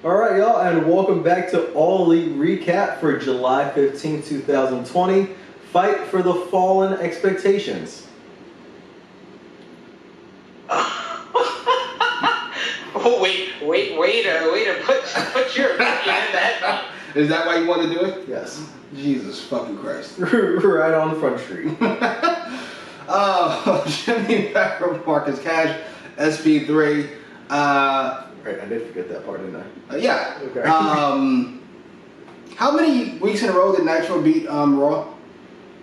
Alright, y'all, and welcome back to All Elite Recap for July 15, 2020. Fight for the Fallen Expectations. Wait to put your opinion in that. Is that why you want to do it? Yes. Jesus fucking Christ. Right on Front Street. Jimmy Becker, Marcus Cash, SP3. Right, I did forget that part, didn't I? Yeah. Okay. How many weeks in a row did Nitro beat Raw?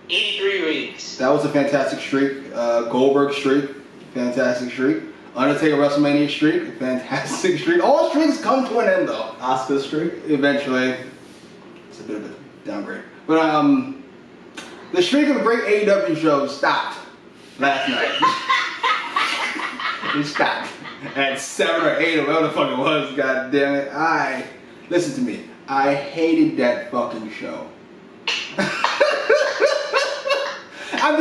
83 weeks. That was a fantastic streak. Goldberg streak, fantastic streak. Undertaker WrestleMania streak, fantastic streak. All streaks come to an end though. Asuka streak. Eventually. It's a bit of a downgrade. But the streak of great AEW shows stopped last night. It stopped at 7 or 8 or whatever the fuck it was. God damn it! Listen to me. I hated that fucking show. I'm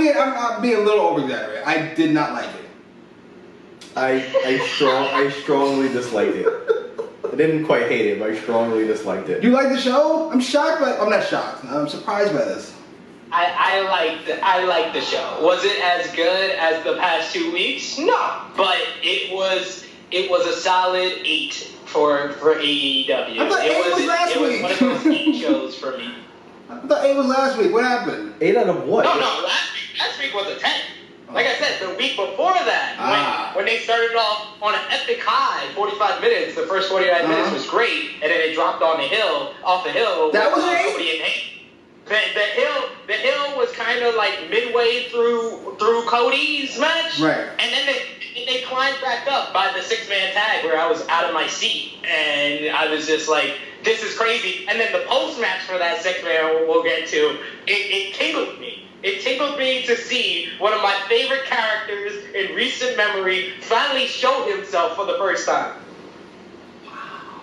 being a little over exaggerated. I did not like it. I strongly disliked it. I didn't quite hate it, but I strongly disliked it. You like the show? I'm shocked, but I'm not shocked. I'm surprised by this. I liked the show. Was it as good as the past 2 weeks? No, but it was a solid 8 for AEW. I thought 8 was last week. It was one of those 8 shows for me. I thought 8 was last week. What happened? 8 out of what? No, last week was a 10. Like I said, the week before that, when they started off on an epic high, 45 minutes, the first 49 minutes was great, and then they dropped off the hill. That was an 8? The hill was kind of like midway through Cody's match, right? And then they climbed back up by the 6-man tag where I was out of my seat, and I was just like, this is crazy. And then the post match for that 6-man we'll get to, it tingled me. It tickled me to see one of my favorite characters in recent memory finally show himself for the first time. Wow.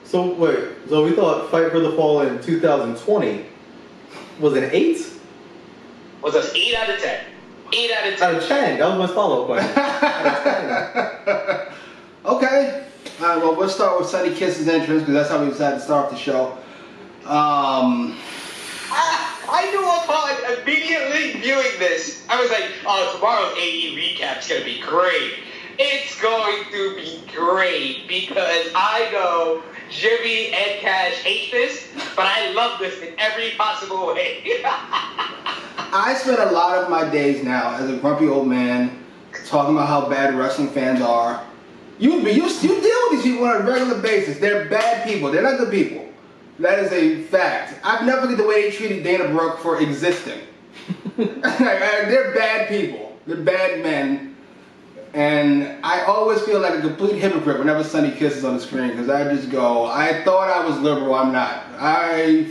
So wait, so we thought Fight for the Fallen in 2020 was an 8? Was an 8 out of 10. 8 out of 10. Out of 10. That was my follow-up question. Out of 10. Okay. All right. Well, we'll start with Sunny Kiss's entrance because that's how we decided to start the show. I knew upon immediately viewing this, I was like, oh, tomorrow's AEWrecap is going to be great. It's going to be great because I know Jimmy and Cash hate this, but I love this in every possible way. I spend a lot of my days now as a grumpy old man talking about how bad wrestling fans are. You deal with these people on a regular basis. They're bad people. They're not good people. That is a fact. I've never forget the way they treated Dana Brooke for existing. They're bad people. They're bad men. And I always feel like a complete hypocrite whenever Sunny Kiss is on the screen because I just go, I thought I was liberal, I'm not. I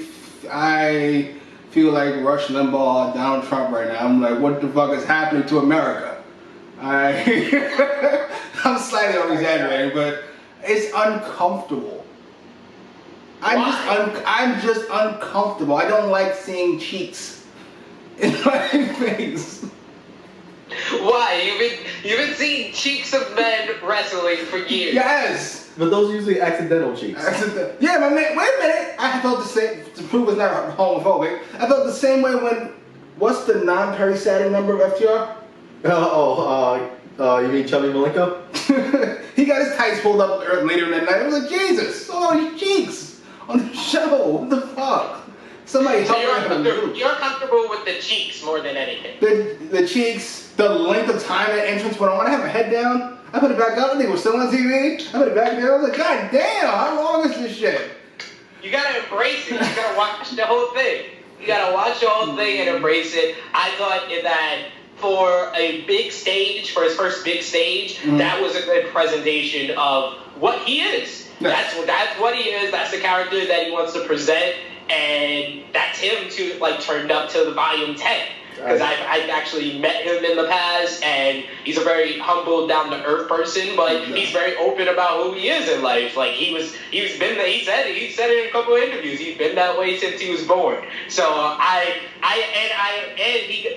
feel like Rush Limbaugh, Donald Trump right now. I'm like, what the fuck is happening to America? I'm slightly over-exaggerating, but it's uncomfortable. I'm just uncomfortable. I don't like seeing cheeks in my face. Why? You've been seeing cheeks of men wrestling for years. Yes. But those are usually accidental cheeks. Yeah, my man. Wait a minute. I felt the same. To prove it's not homophobic, I felt the same way when. What's the non-Perry Saturn number of FTR? You mean Chubby Malenko? He got his tights pulled up later in the night. I was like, Jesus, all these cheeks on the show. What the fuck? Somebody so you're comfortable with the cheeks more than anything. The cheeks, the length of time that entrance went on. I have my head down. I put it back up. I think it was still on TV. I put it back there. I was like, God damn, how long is this shit? You gotta embrace it. You gotta watch the whole thing. You gotta watch the whole thing and embrace it. I thought that for a big stage, for his first big stage, that was a good presentation of what he is. That's what he is. That's the character that he wants to present. And that's him turned up to the volume 10. Because I've actually met him in the past, and he's a very humble, down-to-earth person, but he's very open about who he is in life. Like he said it in a couple of interviews. He's been that way since he was born. So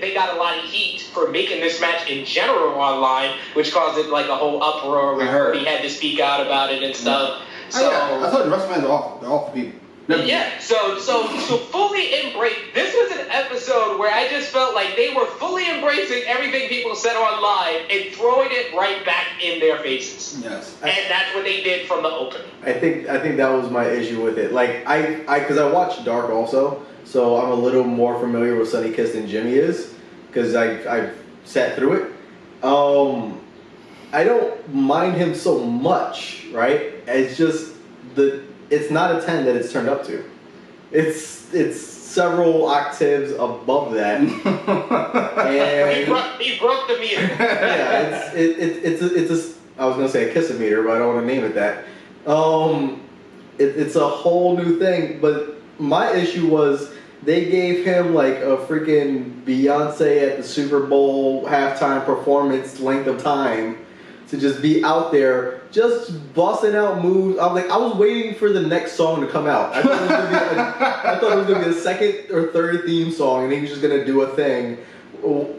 they got a lot of heat for making this match in general online, which caused it like a whole uproar where he had to speak out about it and stuff. So I thought the wrestling fans are awful. They're awful people. yeah, so fully embrace. This was an episode where I just felt like they were fully embracing everything people said online and throwing it right back in their faces. Yes, and that's what they did from the opening. I think that was my issue with it. Like because I watched Dark also, so I'm a little more familiar with Sonny Kiss than Jimmy is, because I've sat through it. I don't mind him so much, right? It's just it's not a 10 that it's turned up to. It's several octaves above that. And he broke the meter. Yeah, it's a I was gonna say a kiss-o-meter, but I don't want to name it that. It's a whole new thing. But my issue was they gave him like a freaking Beyonce at the Super Bowl halftime performance length of time to just be out there, just busting out moves. I was waiting for the next song to come out. I thought it was gonna be a second or third theme song, and he was just gonna do a thing,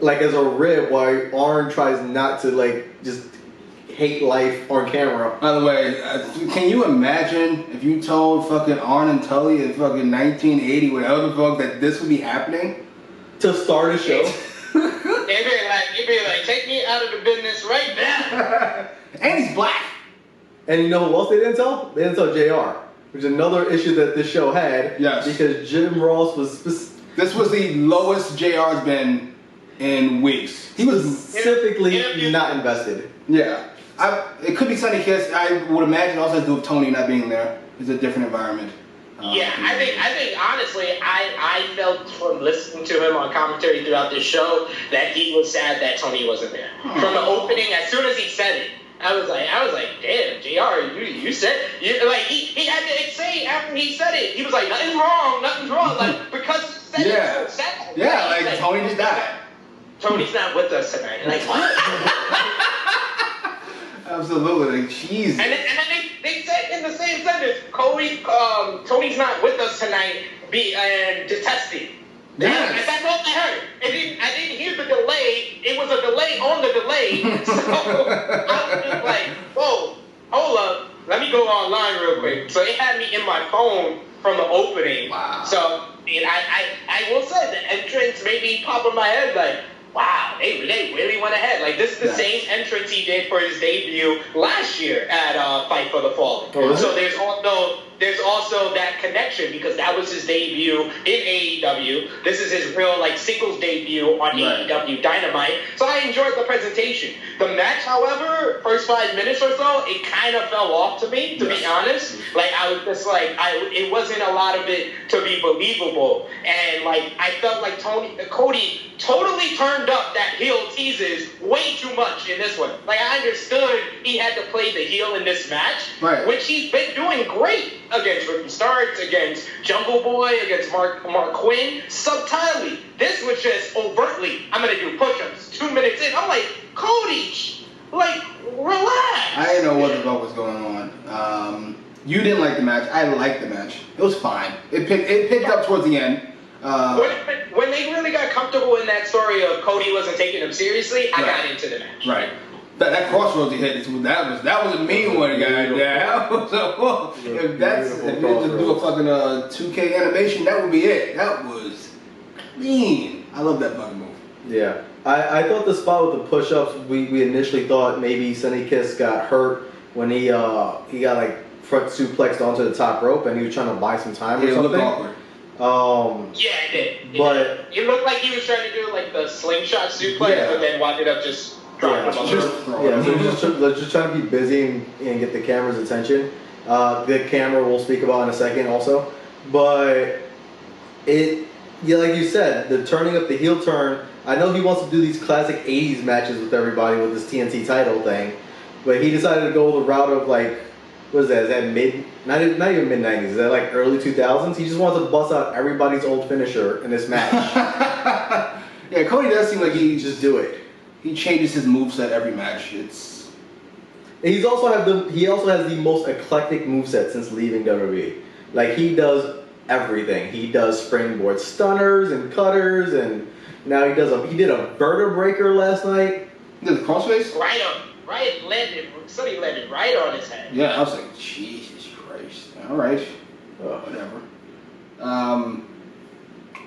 like as a rib, while Arn tries not to like just hate life on camera. By the way, can you imagine if you told fucking Arn and Tully in fucking 1980, whatever the fuck, that this would be happening To start a show? You'd be like, take me out of the business right now. And he's black. And you know who else they didn't tell? They didn't tell JR, which is another issue that this show had. Yes. Because Jim Ross was This was the lowest JR's been in weeks. He was specifically not invested. Yeah. It could be Sonny Kiss. I would imagine also has to do with Tony not being there. It's a different environment. Yeah, I think honestly, I felt from listening to him on commentary throughout this show that he was sad that Tony wasn't there. From the opening, as soon as he said it, I was like, damn, JR, you said, like he had to say after he said it, he was like, nothing's wrong, like because he said it so sad. Yeah, like Tony just died. Tony's not with us tonight. Like what? Absolutely, like jeez. And then they said in the same sentence, Tony's not with us tonight, and detesting. Yes. That's all I heard. I didn't hear the delay. It was a delay on the delay. So I was just like, whoa, hold up. Let me go online real quick. So it had me in my phone from the opening. Wow. So and I will say the entrance made me pop in my head like, wow, they really went ahead. Like, this is the same entrance he did for his debut last year at Fight for the Fallen. So there's also that connection because that was his debut in AEW. This is his real, like, singles debut on AEW Dynamite. So I enjoyed the presentation. The match, however, first 5 minutes or so, it kind of fell off to me, to be honest. Like, I was just like, it wasn't a lot of it to be believable. And, like, I felt like Cody totally turned up that heel teases way too much in this one. Like, I understood he had to play the heel in this match, which he's been doing great against Ricky Starks, against Jungle Boy, against Mark Quinn, subtly. This was just overtly, I'm going to do push-ups 2 minutes in. I'm like, Cody, like, relax. I didn't know what the fuck was going on. You didn't like the match. I liked the match. It was fine. It picked up towards the end. When they really got comfortable in that story of Cody wasn't taking them seriously, I got into the match. Right. That crossroads he hit, that was a mean one, guy. Yeah. If you just do a fucking 2K animation, that would be it. That was clean. I love that fucking move. Yeah. I thought the spot with the push-ups, we initially thought maybe Sonny Kiss got hurt when he got like front suplexed onto the top rope and he was trying to buy some time or something. It looked awkward. Yeah, it did. It looked like he was trying to do like the slingshot suplex, but then wound up just dropping him on so just trying to be busy and get the camera's attention. The camera we'll speak about in a second also. But like you said, the turning up the heel turn, I know he wants to do these classic 80s matches with everybody with this TNT title thing, but he decided to go the route of like, what is that? Is that not even mid-90s, is that like early 2000s? He just wants to bust out everybody's old finisher in this match. Yeah, Cody does seem like he just do it. He changes his moveset every match. He also has the most eclectic moveset since leaving WWE. Like, he does everything. He does springboard stunners and cutters, and now he did a vertebreaker last night. Did the crossface? Somebody landed right on his head. Yeah, I was like, Jesus right. Oh. Whatever. I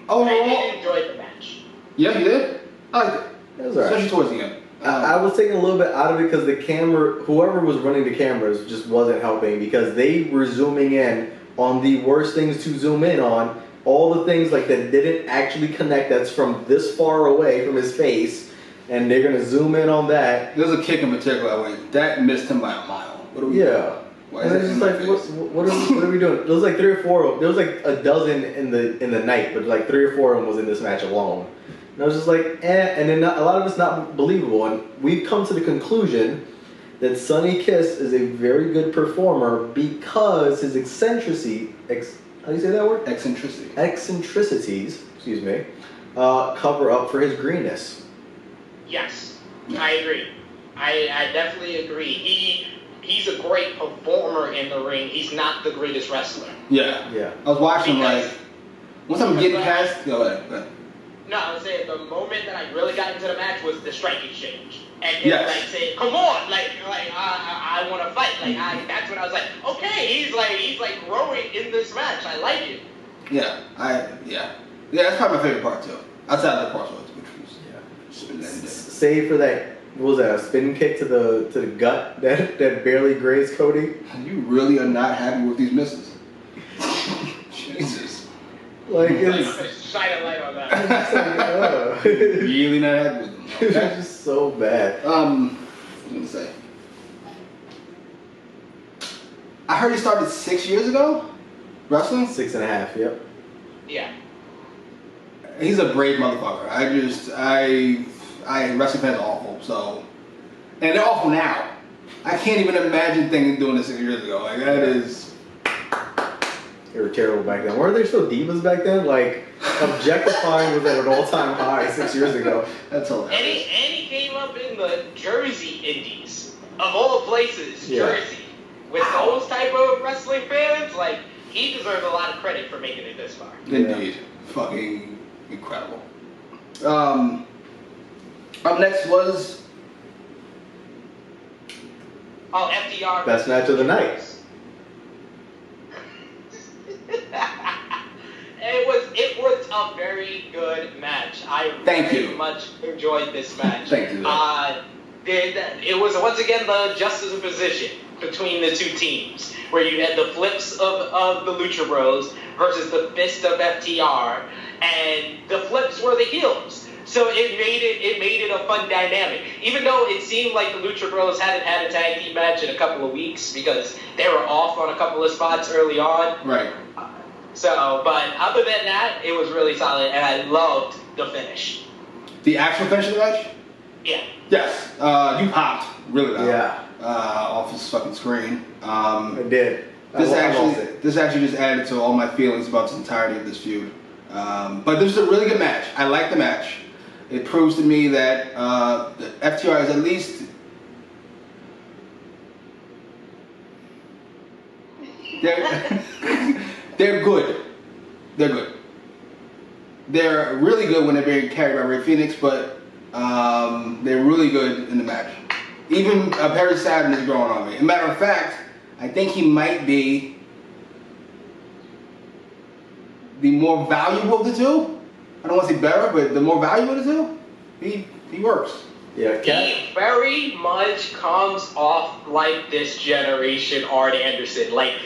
Overall, enjoyed the match. yeah, you did. I liked it. It was alright. Especially towards the end. I was taking a little bit out of it because the camera, whoever was running the cameras, just wasn't helping because they were zooming in on the worst things to zoom in on. All the things like that didn't actually connect. That's from this far away from his face, and they're gonna zoom in on that. There's a kick in particular. I went, that missed him by a mile. What are we doing? Why And is it's it just in like, my face? what are we doing? There was like 3 or 4 of them. There was like a dozen in the night, but like 3 or 4 of them was in this match alone. And I was just like, and then a lot of it's not believable. And we've come to the conclusion that Sonny Kiss is a very good performer because his eccentricity, how do you say that word? Eccentricities, excuse me, cover up for his greenness. Yes, I agree. I definitely agree. He's a great performer in the ring. He's not the greatest wrestler. Yeah. I was watching like, once I'm getting past, go ahead. No, I was saying the moment that I really got into the match was the strike exchange. And he Yes. was like saying, come on, I want to fight. That's when I was like, okay, he's like growing in this match. I like it. Yeah, that's probably my favorite part too. Outside of the crossroads, which was spinning that. Save for that, what was that, a spin kick to the gut that barely grazed Cody? You really are not happy with these misses. Jesus. Like, I'm it's gonna shine a light on that. Really not happy with them. It's just so bad. What was I gonna say? I heard he started 6 years ago, wrestling. 6.5, yep. Yeah. He's a brave motherfucker. Wrestling fans are awful, so, and they're awful now. I can't even imagine doing this 6 years ago. Like, that is. They were terrible back then. Weren't there still divas back then? Like, objectifying was at an all-time high 6 years ago. That's hilarious. And he came up in the Jersey Indies, of all places, Jersey. With those type of wrestling fans, like, he deserves a lot of credit for making it this far. Indeed. Fucking incredible. Up next was... FTR. Best match of the night. It was a very good match. I very much enjoyed this match. Thank you. It was once again the juxtaposition between the two teams, where you had the flips of the Lucha Bros versus the fist of FTR, and the flips were the heels. So it made it a fun dynamic. Even though it seemed like the Lucha Bros hadn't had a tag team match in a couple of weeks because they were off on a couple of spots early on. Right. So, but other than that, it was really solid, and I loved the finish. The actual finish of the match? Yeah. Yes. You popped really loud. Yeah. Off his fucking screen. I did. This actually just added to all my feelings about the entirety of this feud. But this is a really good match. I like the match. It proves to me that the FTR is at least... They're good. They're good. They're really good when they're being carried by Rey Fenix, but they're really good in the match. Even Perry Saturn is growing on me. As a matter of fact, I think he might be the more valuable of the two. I don't want to say better, but the more valuable of the two. He works. Yeah, he very much comes off like this generation Arn Anderson. Like,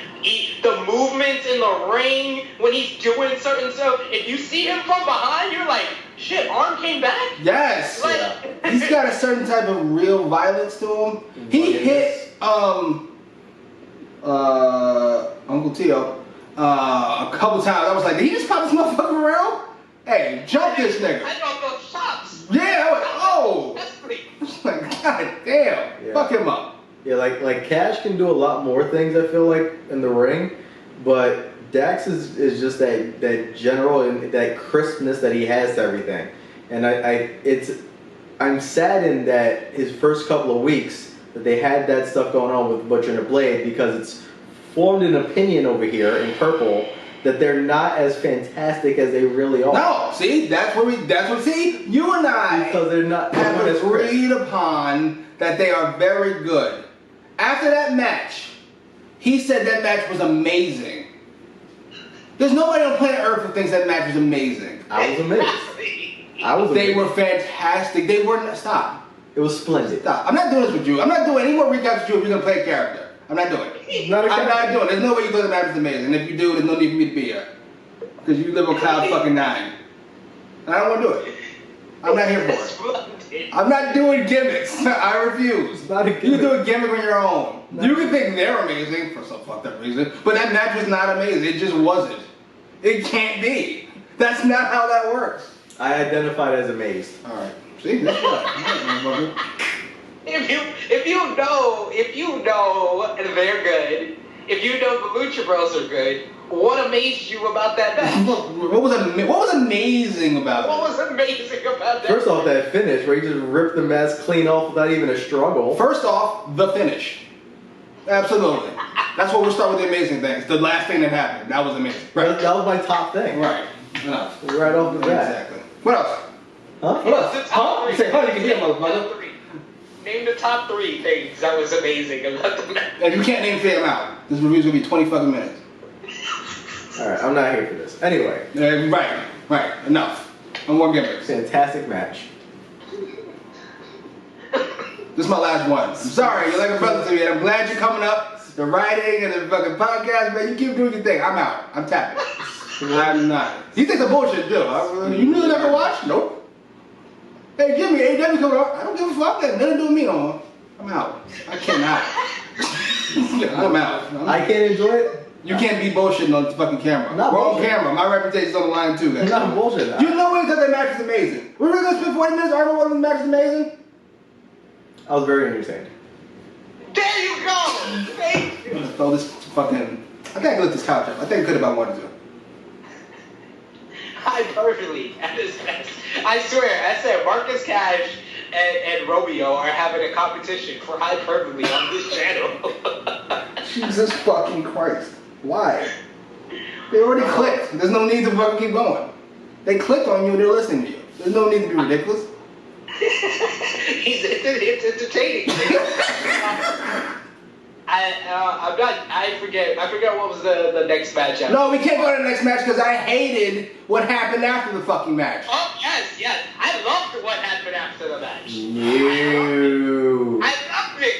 the movements in the ring when he's doing certain stuff, if you see him from behind, you're like, shit, Arn came back? Yes. Like, He's got a certain type of real violence to him. He hit Uncle Tio a couple times. I was like, did he just pop this motherfucker around? Hey, jump this nigga. I know those shots. Yeah, I went, oh. That's pretty. I was like, god damn. Fuck him up. Yeah, like Cash can do a lot more things, I feel like, in the ring, but Dax is just that general and that crispness that he has to everything. And I'm saddened that his first couple of weeks that they had that stuff going on with Butcher and the Blade, because it's formed an opinion over here in Purple that they're not as fantastic as they really are. No, see, see, you and I because they're not have agreed upon that they are very good. After that match, He said that match was amazing. There's nobody on planet Earth who thinks that match was amazing. I was amazed. They were fantastic. They weren't. Stop. It was splendid. Stop. I'm not doing this with you. I'm not doing any more recaps with you if you're gonna play a character. I'm not doing it. Not I'm not doing it. There's no way you thought the match was amazing. And if you do, there's no need for me to be here. Because you live on cloud fucking 9. And I don't want to do it. I'm not here for it. I'm not doing gimmicks. I refuse. It's not a gimmick. You do a gimmick on your own. You can think they're amazing for some fucked up reason, but that match was not amazing. It just wasn't. It can't be. That's not how that works. I identified as amazed. All right. See, that's right. If you know they're good, if you know the Lucha Bros are good, what amazed you about that match? What was amazing about it? What was amazing about that? First off, that finish where he just ripped the mask clean off without even a struggle. First off, the finish. Absolutely. That's what we'll start with the amazing things. The last thing that happened. That was amazing. Right. That was my top thing. Right. Enough. Right off the bat. Exactly. What else? Huh? What else? Huh? You say, huh? You can hear, motherfucker. Name the top 3 things that was amazing about the match. If you can't name 3 of them out, this review's gonna be 20 fucking minutes. Alright, I'm not here for this. Anyway. Right. Enough. No more gimmicks. Fantastic match. This is my last one. I'm sorry, you're like a brother to me, and I'm glad you're coming up. The writing and the fucking podcast, man, you keep doing your thing. I'm out. I'm tapping. I'm not. You think the bullshit, too. You really never watched? Nope. Hey, Jimmy, AEW coming up. I don't give a fuck. That nothing to do with me no more. I'm out. I cannot. I'm out. I can't enjoy it? You can't be bullshitting on the fucking camera. Not We're on bullshit. camera. My reputation's on the line, too, guys. It's not bullshit. You know when you thought that match was amazing? We're really going to spend 40 minutes arguing whether the match is amazing? I was very entertained. There you go! Thank you! Throw this fucking... I think I could lift this couch up. I think I could if I wanted to. Hyperbole at his best. I swear, I said Marcus Cash and Romeo are having a competition for hyperbole on this channel. Jesus fucking Christ. Why? They already clicked. There's no need to fucking keep going. They clicked on you and they're listening to you. There's no need to be ridiculous. It's entertaining. I forget what was the next match. No, we can't go to the next match because I hated what happened after the fucking match. Oh yes. I loved what happened after the match. No. I loved it.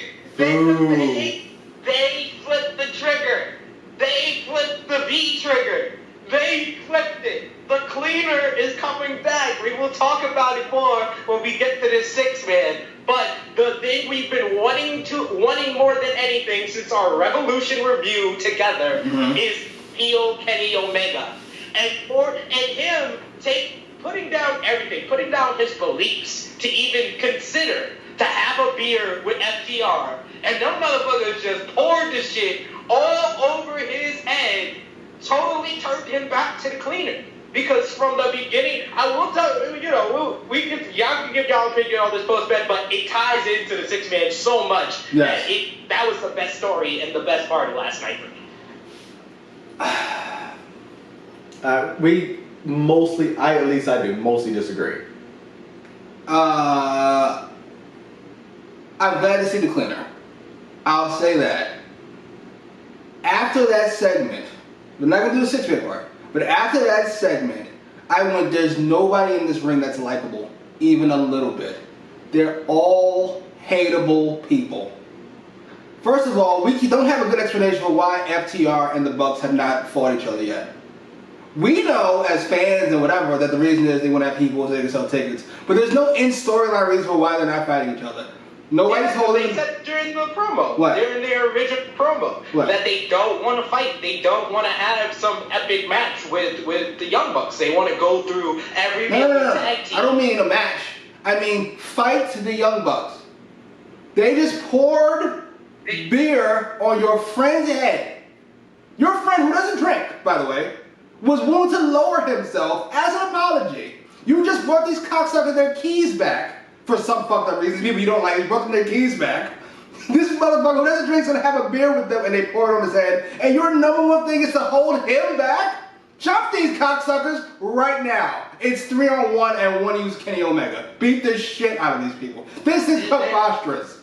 They flipped the trigger. They flipped the B trigger. They flipped it. The cleaner is coming back. We will talk about it more when we get to this 6-man. But the thing we've been wanting more than anything since our Revolution review together is heel Kenny Omega. And him putting down everything, putting down his beliefs to even consider to have a beer with FTR. And them motherfuckers just poured the shit all over his head, totally turned him back to the cleaner. Because from the beginning, I will tell you, y'all can give y'all opinion on this post-match, but it ties into the 6-man so much that that was the best story and the best part of last night for me. I do mostly disagree. I'm glad to see the cleaner. I'll say that. After that segment, we're not going to do the 6-man part, but after that segment, I went, there's nobody in this ring that's likable, even a little bit. They're all hateable people. First of all, we don't have a good explanation for why FTR and the Bucks have not fought each other yet. We know as fans and whatever that the reason is they want to have people so they can sell tickets, but there's no in-storyline reason for why they're not fighting each other. Nobody's holding. They said during the promo, what? During their original promo, what? That they don't want to fight. They don't want to have some epic match with the Young Bucks. They want to go through every tag team. I don't mean a match. I mean fight the Young Bucks. They just poured beer on your friend's head. Your friend, who doesn't drink, by the way, was willing to lower himself as an apology. You just brought these cocksuckers their keys back. For some fucked up reasons, people you don't like, you brought them their keys back. This motherfucker who doesn't drink is gonna have a beer with them and they pour it on his head. And your number one thing is to hold him back? Jump these cocksuckers right now. It's 3-on-1 and one use Kenny Omega. Beat the shit out of these people. This is preposterous.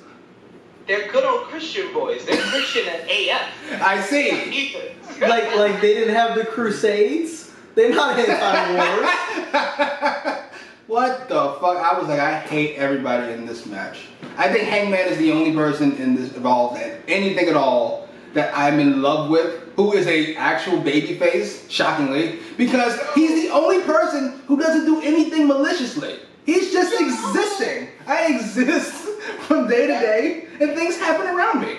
They're good old Christian boys. They're Christian at AF. I see. like they didn't have the Crusades. They're not anti-wars. What the fuck? I was like, I hate everybody in this match. I think Hangman is the only person in this involved in anything at all that I'm in love with, who is a actual babyface, shockingly, because he's the only person who doesn't do anything maliciously. He's just existing. I exist from day to day, and things happen around me.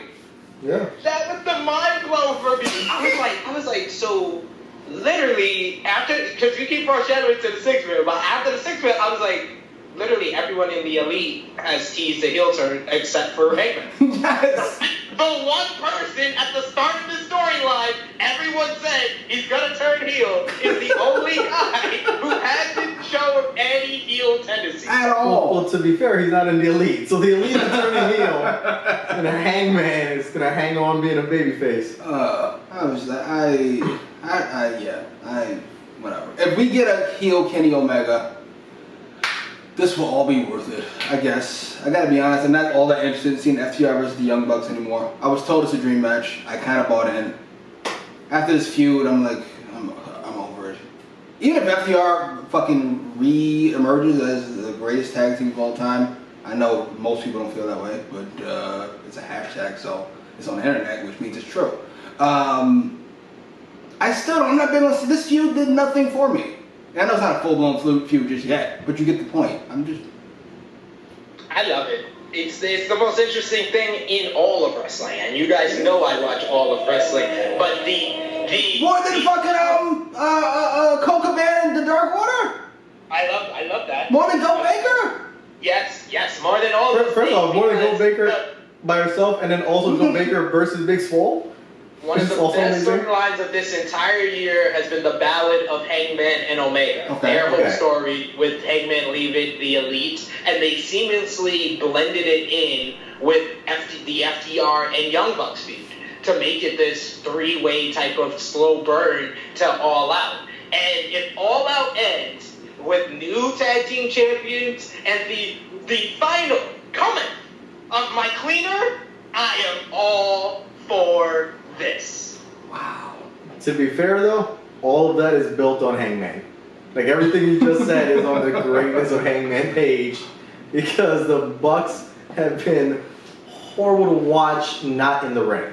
Yeah. That was the mind blow for me. I was like, so literally after, because you keep foreshadowing to the 6-man, but after the 6-man, I was like, literally everyone in the Elite has teased the heel turn except for Hangman. Yes. The one person at the start of the storyline, everyone said he's gonna turn heel, is the only guy who hasn't shown any heel tendencies. At all. Well, to be fair, he's not in the Elite, so the Elite is turning heel, and Hangman is gonna hang on being a babyface. Whatever. If we get a heel Kenny Omega, this will all be worth it, I guess. I gotta be honest, I'm not all that interested in seeing FTR versus the Young Bucks anymore. I was told it's a dream match. I kind of bought in. After this feud, I'm like, I'm over it. Even if FTR fucking re-emerges as the greatest tag team of all time, I know most people don't feel that way, but it's a hashtag, so it's on the internet, which means it's true. I still don't, I'm not big on, this feud did nothing for me. I know it's not a full-blown feud just yet, but you get the point. I love it. It's the most interesting thing in all of wrestling, and you guys know I watch all of wrestling. But the more than fucking Colt Cabana and the Dark Order. I love that. More than Gold Baker. Yes, more than all. First off, more than Gold Baker by herself, and then also Gold Baker versus Big Swole. One of the best storylines of this entire year has been the Ballad of Hangman and Omega. Okay, Their whole story with Hangman leaving the Elite, and they seamlessly blended it in with the FTR and Young Bucks feud to make it this three-way type of slow burn to All Out. And if All Out ends with new tag team champions and the final coming of my cleaner, I am all for this. Wow. To be fair though, all of that is built on Hangman. Like everything you just said is on the greatness of Hangman Page, because the Bucks have been horrible to watch not in the ring.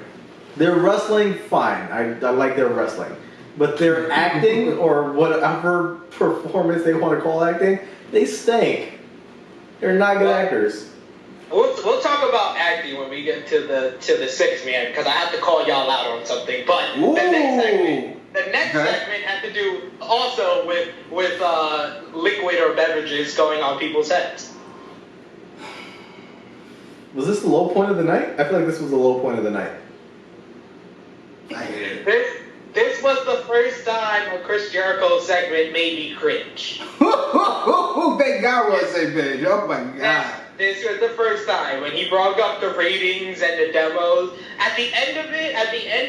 They're wrestling fine. I like their wrestling. But their acting, or whatever performance they want to call acting, they stink. They're not good actors. We'll talk about acting when we get to the 6-man, because I have to call y'all out on something. But the next segment had to do also with liquid or beverages going on people's heads. Was this the low point of the night? I feel like this was the low point of the night. I hate it. This was the first time a Chris Jericho segment made me cringe. Thank God we're on the same page. Oh my God. This was the first time when he brought up the ratings and the demos. At the end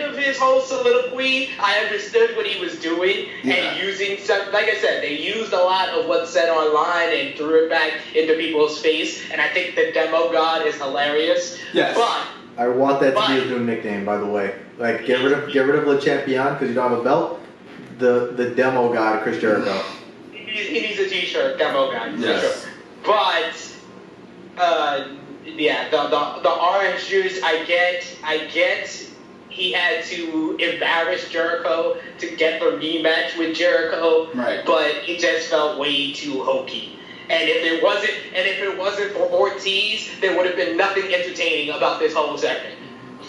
of his whole soliloquy, I understood what he was doing and using some. Like I said, they used a lot of what's said online and threw it back into people's face. And I think the demo god is hilarious. Yes. But I want that to be his new nickname, by the way. Like get rid of Le Champion because you don't have a belt. The demo god, Chris Jericho. He needs a T-shirt, demo god. Yes. Sure. But. The orange juice, I get he had to embarrass Jericho to get the rematch with Jericho, right? But it just felt way too hokey. And if it wasn't for Ortiz, there would have been nothing entertaining about this whole segment.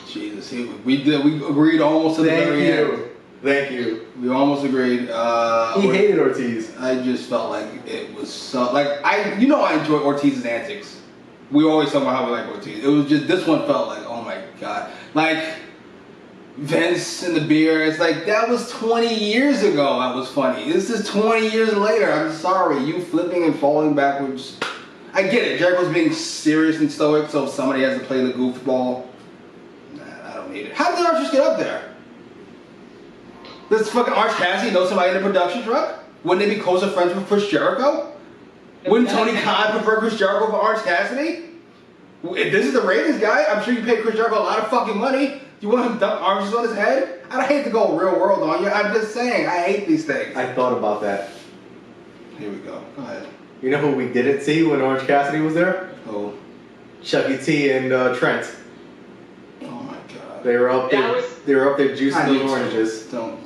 Jesus, we agreed almost to the very end. Thank you. We almost agreed. He hated Ortiz. I just felt like it was so I enjoy Ortiz's antics. We always talk about how we like Ortiz. It was just, this one felt like, oh my God. Like, Vince and the beer, it's like, that was 20 years ago that was funny. This is 20 years later. I'm sorry. You flipping and falling backwards. I get it. Jericho's being serious and stoic, so if somebody has to play the goofball, I don't need it. How did the Archers get up there? Does fucking Arch Cassidy know somebody in the production truck? Wouldn't they be closer friends with Chris Jericho? Wouldn't Tony Khan prefer Chris Jericho over Arch Cassidy? If this is the ratings guy, I'm sure you paid Chris Jericho a lot of fucking money. You want him to dump oranges on his head? I hate to go real world on you. I'm just saying, I hate these things. I thought about that. Here we go. Go ahead. You know who we didn't see when Orange Cassidy was there? Oh. Chucky T and Trent. Oh my god. They were up there. They were up there juicing those oranges. Don't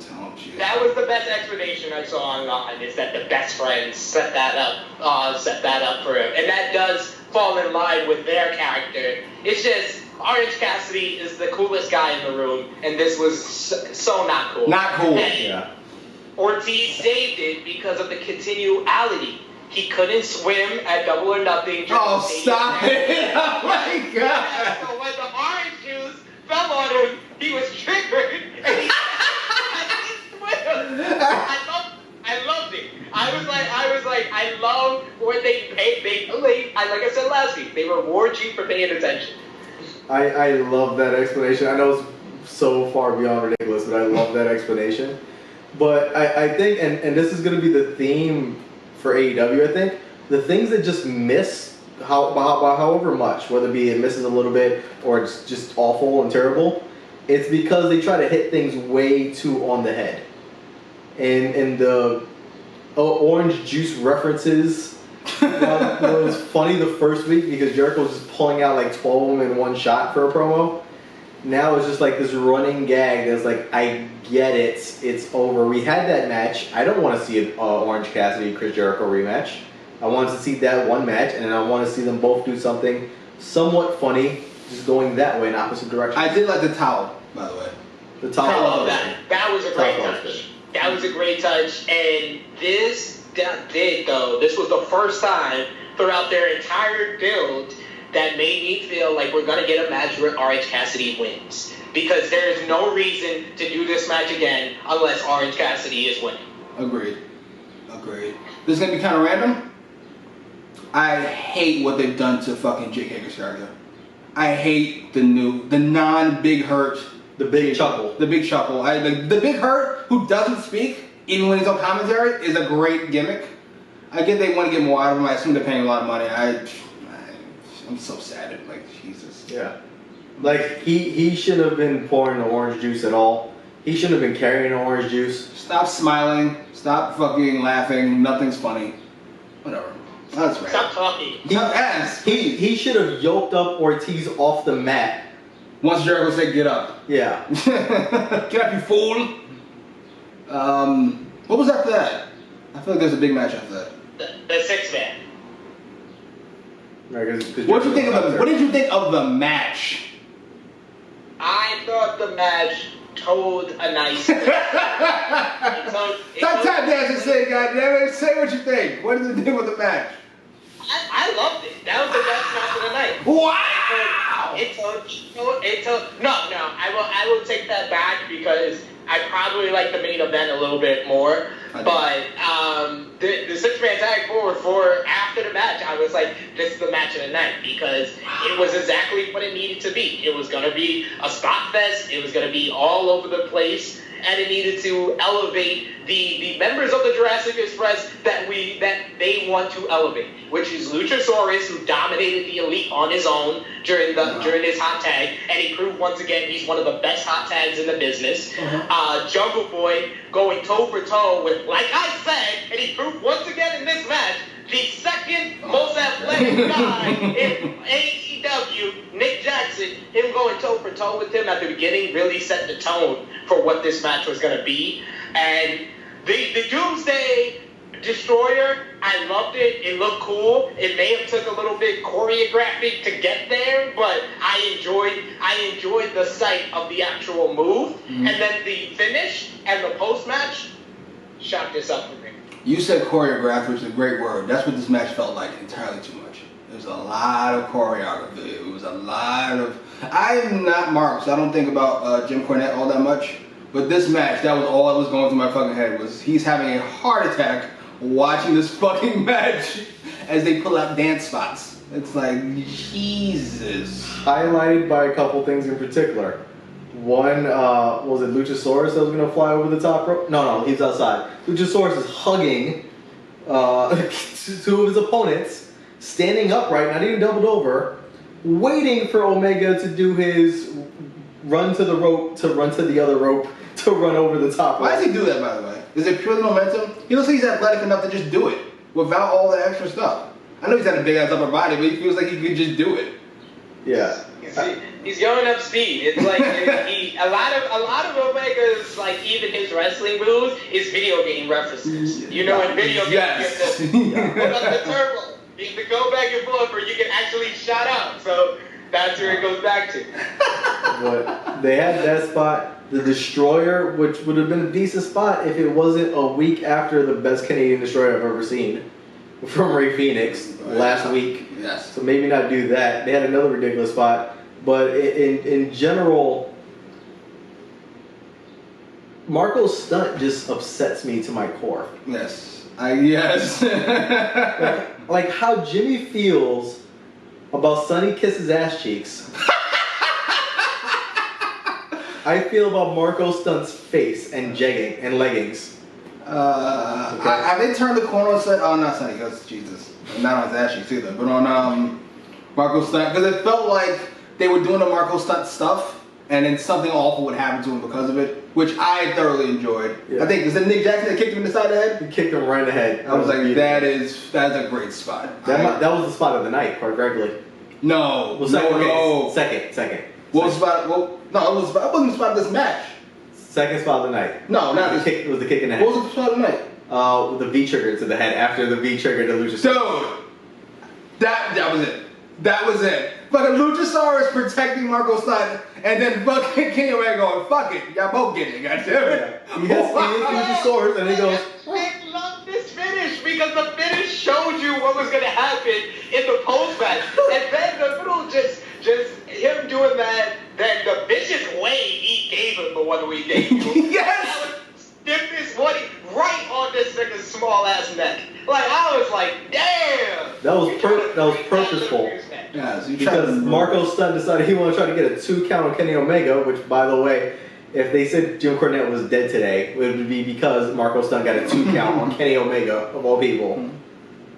you. That was the best explanation I saw online. Is that the best friends set that up for him, and that does fall in line with their character. It's just Orange Cassidy is the coolest guy in the room, and this was so not cool. Not cool. And yeah. Ortiz saved it because of the continuality. He couldn't swim at Double or Nothing. Oh, stop it! Oh my god! So when the orange juice fell on him, he was triggered, and he I loved it. I love what they like I said last week, they reward you for paying attention. I love that explanation. I know it's so far beyond ridiculous, but I love that explanation. But I think, and this is going to be the theme for AEW, I think, the things that just miss, however much, whether it be it misses a little bit or it's just awful and terrible, it's because they try to hit things way too on the head. And the orange juice references, it was funny the first week because Jericho was just pulling out like 12 of them in one shot for a promo. Now it's just like this running gag that's like, I get it, it's over. We had that match. I don't want to see an Orange Cassidy Chris Jericho rematch. I wanted to see that one match, and then I want to see them both do something somewhat funny, just going that way in opposite directions. I did like the towel, by the way. The towel. I love that. That was a great touch. That was a great touch, and this was the first time throughout their entire build that made me feel like we're going to get a match where Orange Cassidy wins. Because there is no reason to do this match again unless Orange Cassidy is winning. Agreed. This is going to be kind of random. I hate what they've done to fucking Jake Hager's character. I hate the non-Big Hurt. The big chuckle. The big chuckle. The Big Hurt, who doesn't speak, even when he's on commentary, is a great gimmick. I get they want to get more out of him. I assume they're paying a lot of money. I'm so sad. Like, Jesus. Yeah. Like, he shouldn't have been pouring the orange juice at all. He shouldn't have been carrying the orange juice. Stop smiling. Stop fucking laughing. Nothing's funny. Whatever. That's right. Stop talking. He should have yoked up Ortiz off the mat. Once Jericho said, get up. Yeah. Get up, you fool. What was after that? I feel like there's a big match after that. The six-man. What did you think of the match? I thought the match told a nice story. Stop tap dancing, say, goddammit. Say what you think. What did you think with the match? I loved it. That was the best match of the night. Wow! I will take that back because I probably like the main event a little bit more. But the six-man tag forward for after the match, I was like, this is the match of the night because it was exactly what it needed to be. It was going to be a spot fest. It was going to be all over the place. And it needed to elevate the members of the Jurassic Express that they want to elevate, which is Luchasaurus, who dominated the Elite on his own during his hot tag, and he proved once again he's one of the best hot tags in the business. Jungle Boy going toe for toe with, like I said, and he proved once again in this match, the second most athletic guy in AEW, Nick Jackson, him going toe for toe with him at the beginning really set the tone for what this match was going to be. And the Doomsday Destroyer, I loved it. It looked cool. It may have took a little bit choreographic to get there, but I enjoyed the sight of the actual move. Mm-hmm. And then the finish and the post-match shot this up for me. You said choreographed, which is a great word. That's what this match felt like, entirely too much. There was a lot of choreography. It was a lot of... I'm not Mark, so I don't think about Jim Cornette all that much. But this match, that was all that was going through my fucking head, was he's having a heart attack watching this fucking match as they pull out dance spots. It's like, Jesus. Highlighted by a couple things in particular. One, was it Luchasaurus that was going to fly over the top rope? No, he's outside. Luchasaurus is hugging two of his opponents, standing upright, not even doubled over. waiting for Omega to do his run to the rope, to run to the other rope, to run over the top. Why does he do that, by the way? Is it purely momentum? He looks like he's athletic enough to just do it without all the extra stuff. I know he's got a big ass upper body, but he feels like he could just do it. Yeah. He's going up speed. It's like a lot of Omega's, like, even his wrestling moves is video game references. You know, in video games, yes. you have to put up the turbo. You have to go back and forth where you can actually shut up. So that's where it goes back to. But they had that spot. The Destroyer, which would have been a decent spot if it wasn't a week after the best Canadian Destroyer I've ever seen from Ray Phoenix last week. Yes. So maybe not do that. They had another ridiculous spot. But in general, Marco's stunt just upsets me to my core. Yes. Yes. like how Jimmy feels about Sonny Kiss's ass cheeks. I feel about Marco Stunt's face and jegging and leggings. I did turn the corner and said, oh, not Sonny, because Jesus. Not on his ass cheeks either, but on Marco Stunt. Because it felt like they were doing the Marco Stunt stuff, and then something awful would happen to him because of it, which I thoroughly enjoyed. Yeah. I think, is it Nick Jackson that kicked him in the side of the head? He kicked him right in the head. I was like, that's a great spot. That was the spot of the night, quite correctly. No. Well, second. What was the spot? Well, no, it wasn't the spot of this match. Second spot of the night. No, not the kick. It was the kick in the head. What was the spot of the night? The V trigger to the head after the V trigger to Luchasaurus. Dude, that was it. That was it. Fucking Luchasaurus protecting Marco Stunt, and then fucking Kenny Omega going, fuck it, y'all both get it, goddammit. Yeah. He hits Luchasaurus, and he goes, I love this finish because the finish showed you what was gonna happen in the post match, and then the little just him doing that, then the vicious way he gave him the 1 week debut. Yes. Stiff this one right on this nigga's small ass neck. Like I was like, damn. That was purposeful. Yeah, so because Marco Stunt decided he wanted to try to get a 2 count on Kenny Omega, which, by the way, if they said Jim Cornette was dead today, it would be because Marco Stunt got a 2 count on Kenny Omega, of all people.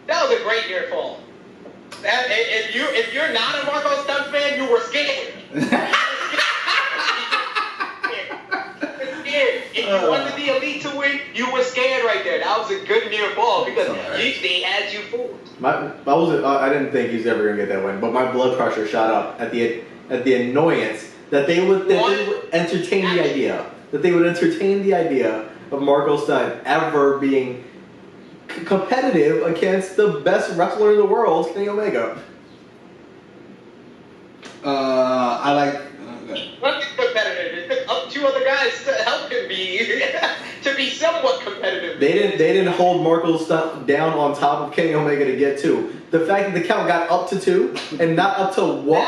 That was a great near fall. If you're not a Marco Stunt fan, you were scared. If you wanted the Elite to win, you were scared right there. That was a good near fall because they had you fooled. I didn't think he was ever gonna get that win, but my blood pressure shot up at the annoyance that they would entertain the idea of Marco Stunt ever being competitive against the best wrestler in the world, Kenny Omega. I like. Nothing competitive. It took 2 other guys to help him to be somewhat competitive. They didn't hold Marco Stunt down on top of Kenny Omega to get 2. The fact that the count got up to 2 and not up to 1.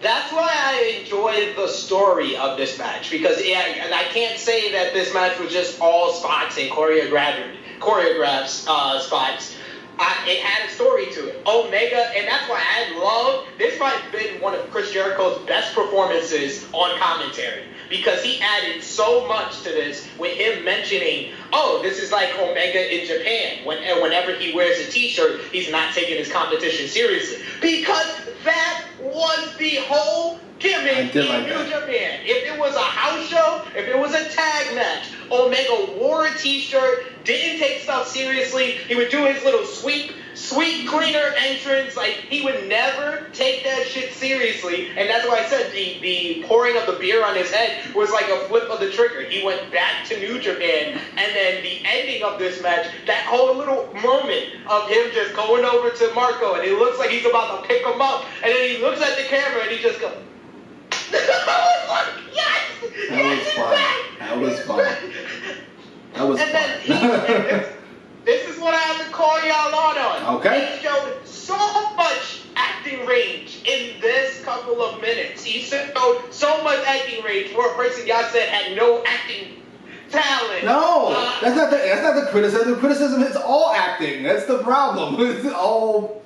That's why I enjoyed the story of this match because and I can't say that this match was just all spots and choreographed spots. It had a story to it. Omega, and that's why I love, this might have been one of Chris Jericho's best performances on commentary because he added so much to this with him mentioning, oh, this is like Omega in Japan. Whenever he wears a t-shirt, he's not taking his competition seriously. Because that was the whole gimmick in New Japan. If it was a house show, if it was a tag match, Omega wore a t-shirt, didn't take stuff seriously. He would do his little sweet cleaner entrance. Like, he would never take that shit seriously. And that's why I said the pouring of the beer on his head was like a flip of the trigger. He went back to New Japan. And then the ending of this match, that whole little moment of him just going over to Marco, and it looks like he's about to pick him up. And then he looks at the camera and he just goes, I was like, yes! That was fun. And then this is what I have to call y'all on. Okay. He showed so much acting range in this couple of minutes. He showed so much acting range for a person y'all said had no acting talent. No, that's not the criticism. The criticism is all acting. That's the problem. It's all.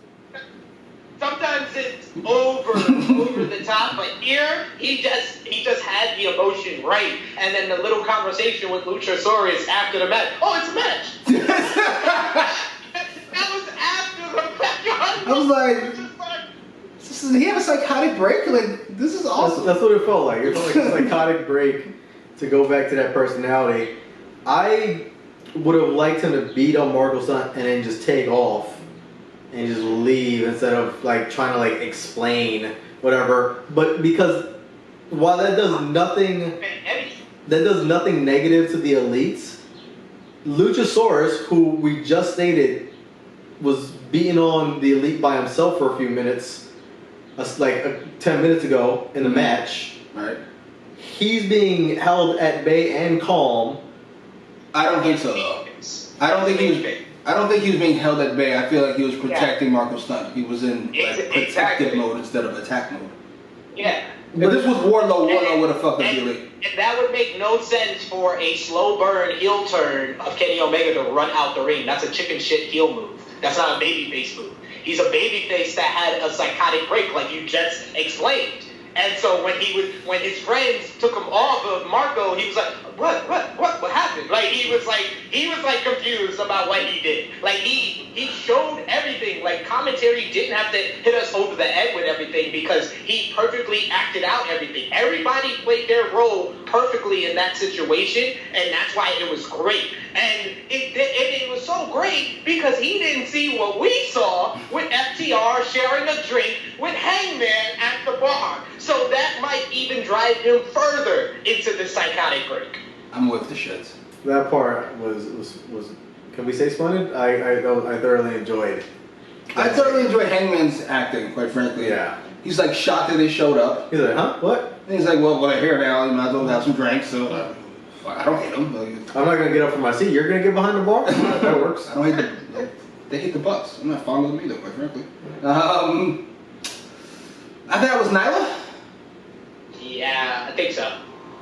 Sometimes it's over the top, but here he just had the emotion right, and then the little conversation with Luchasaurus after the match. Oh, it's a match. That was after the match. I was like, Did he have a psychotic break? Like, this is awesome. That's what it felt like. It felt like a psychotic break to go back to that personality. I would have liked him to beat on Marco Stunt and then just take off and just leave instead of like trying to like explain whatever. But because while that does nothing negative to the elites, Luchasaurus, who we just stated was beating on the elite by himself for a few minutes, 10 minutes ago in the match. Right. He's being held at bay and calm. I don't think so, though. I don't think he was being held at bay. I feel like he was protecting Marco Stunt. He was in protective mode instead of attack mode. Yeah. If this was Wardlow would have fucked up the elite. And that would make no sense for a slow burn heel turn of Kenny Omega to run out the ring. That's a chicken shit heel move. That's not a babyface move. He's a babyface that had a psychotic break, like you just explained. And so when his friends took him off of Marco, he was like, what happened? Like he was like confused about what he did. Like he showed everything. Like commentary didn't have to hit us over the head with everything because he perfectly acted out everything. Everybody played their role perfectly in that situation, and that's why it was great. And it was so great because he didn't see what we saw with FTR sharing a drink with Hangman at the bar. So that might even drive him further into the psychotic break. I'm with the shits. That part was can we say splendid? I thoroughly enjoyed. I thoroughly enjoyed Hangman's acting, quite frankly. Yeah. He's like shocked that they showed up. He's like, huh? What? And he's like, well, they're here now. You might as well have some drinks. So I don't hate them. I'm not gonna get up from my seat. You're gonna get behind the bar. That works. I don't hate they hate the Bucks. I'm not fond of them either, quite frankly. I think that was Nyla. Yeah, I think so.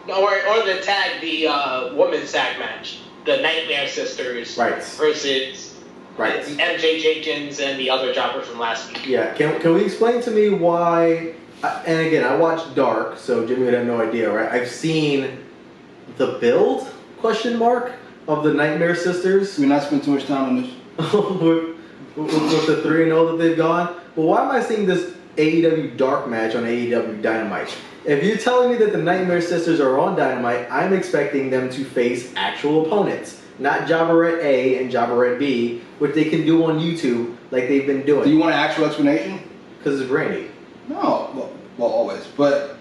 Or the women's tag match, the Nightmare Sisters versus MJ Jenkins and the other jobber from last week. Yeah, can we explain to me why? And again, I watched Dark, so Jimmy would have no idea, right? I've seen the build ? Of the Nightmare Sisters. We're not spending too much time on this. with the 3-0 that they've gone. But why am I seeing this AEW Dark match on AEW Dynamite? If you're telling me that the Nightmare Sisters are on Dynamite, I'm expecting them to face actual opponents, not Jobberette A and Jobberette B, which they can do on YouTube like they've been doing. Do you want an actual explanation? Because it's Brandy. No, well, always. But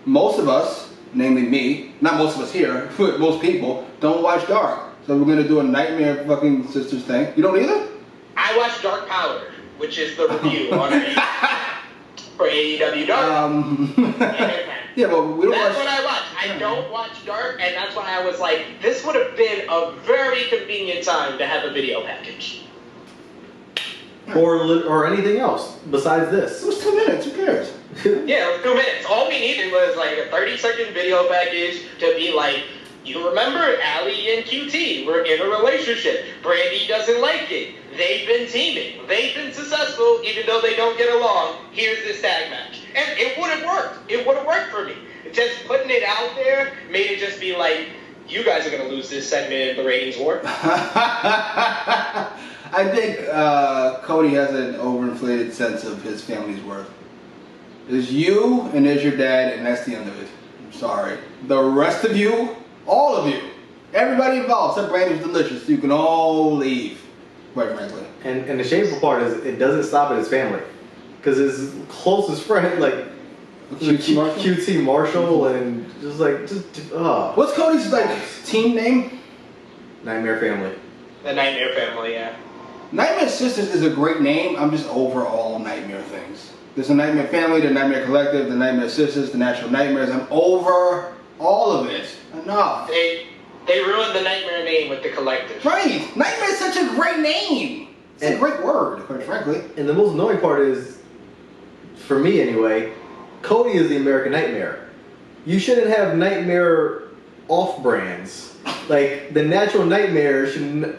most of us, namely me, not most of us here, but most people, don't watch Dark. So we're going to do a Nightmare fucking Sisters thing. You don't either? I watch Dark Power, which is the review on for AEW Dark. Yeah, but we don't That's what I watch. I don't watch Dark, and that's why I was like, this would have been a very convenient time to have a video package. Or anything else besides this. It was 2 minutes. Who cares? Yeah, it was 2 minutes. All we needed was like a 30-second video package to be like, you remember Ali and QT were in a relationship. Brandy doesn't like it. They've been teaming. They've been successful even though they don't get along. Here's this tag match. And it would have worked. It would have worked for me. Just putting it out there made it just be like, you guys are going to lose this segment in the ratings war. I think Cody has an overinflated sense of his family's worth. There's you and there's your dad, and that's the end of it. I'm sorry. The rest of you, all of you, everybody involved, except Brandy was delicious. You can all leave, quite frankly. And the shameful part is it doesn't stop at his family. Because his closest friend, like QT Marshall, and What's Cody's team name? Nightmare Family. The Nightmare Family, yeah. Nightmare Sisters is a great name. I'm just over all Nightmare things. There's a Nightmare Family, the Nightmare Collective, the Nightmare Sisters, the Natural Nightmares. I'm over all of it. Enough. They ruined the Nightmare name with the Collective. Right. Nightmare is such a great name. It's a great word, quite frankly. And the most annoying part is, for me anyway, Cody is the American Nightmare. You shouldn't have Nightmare off-brands. Like, the Natural Nightmare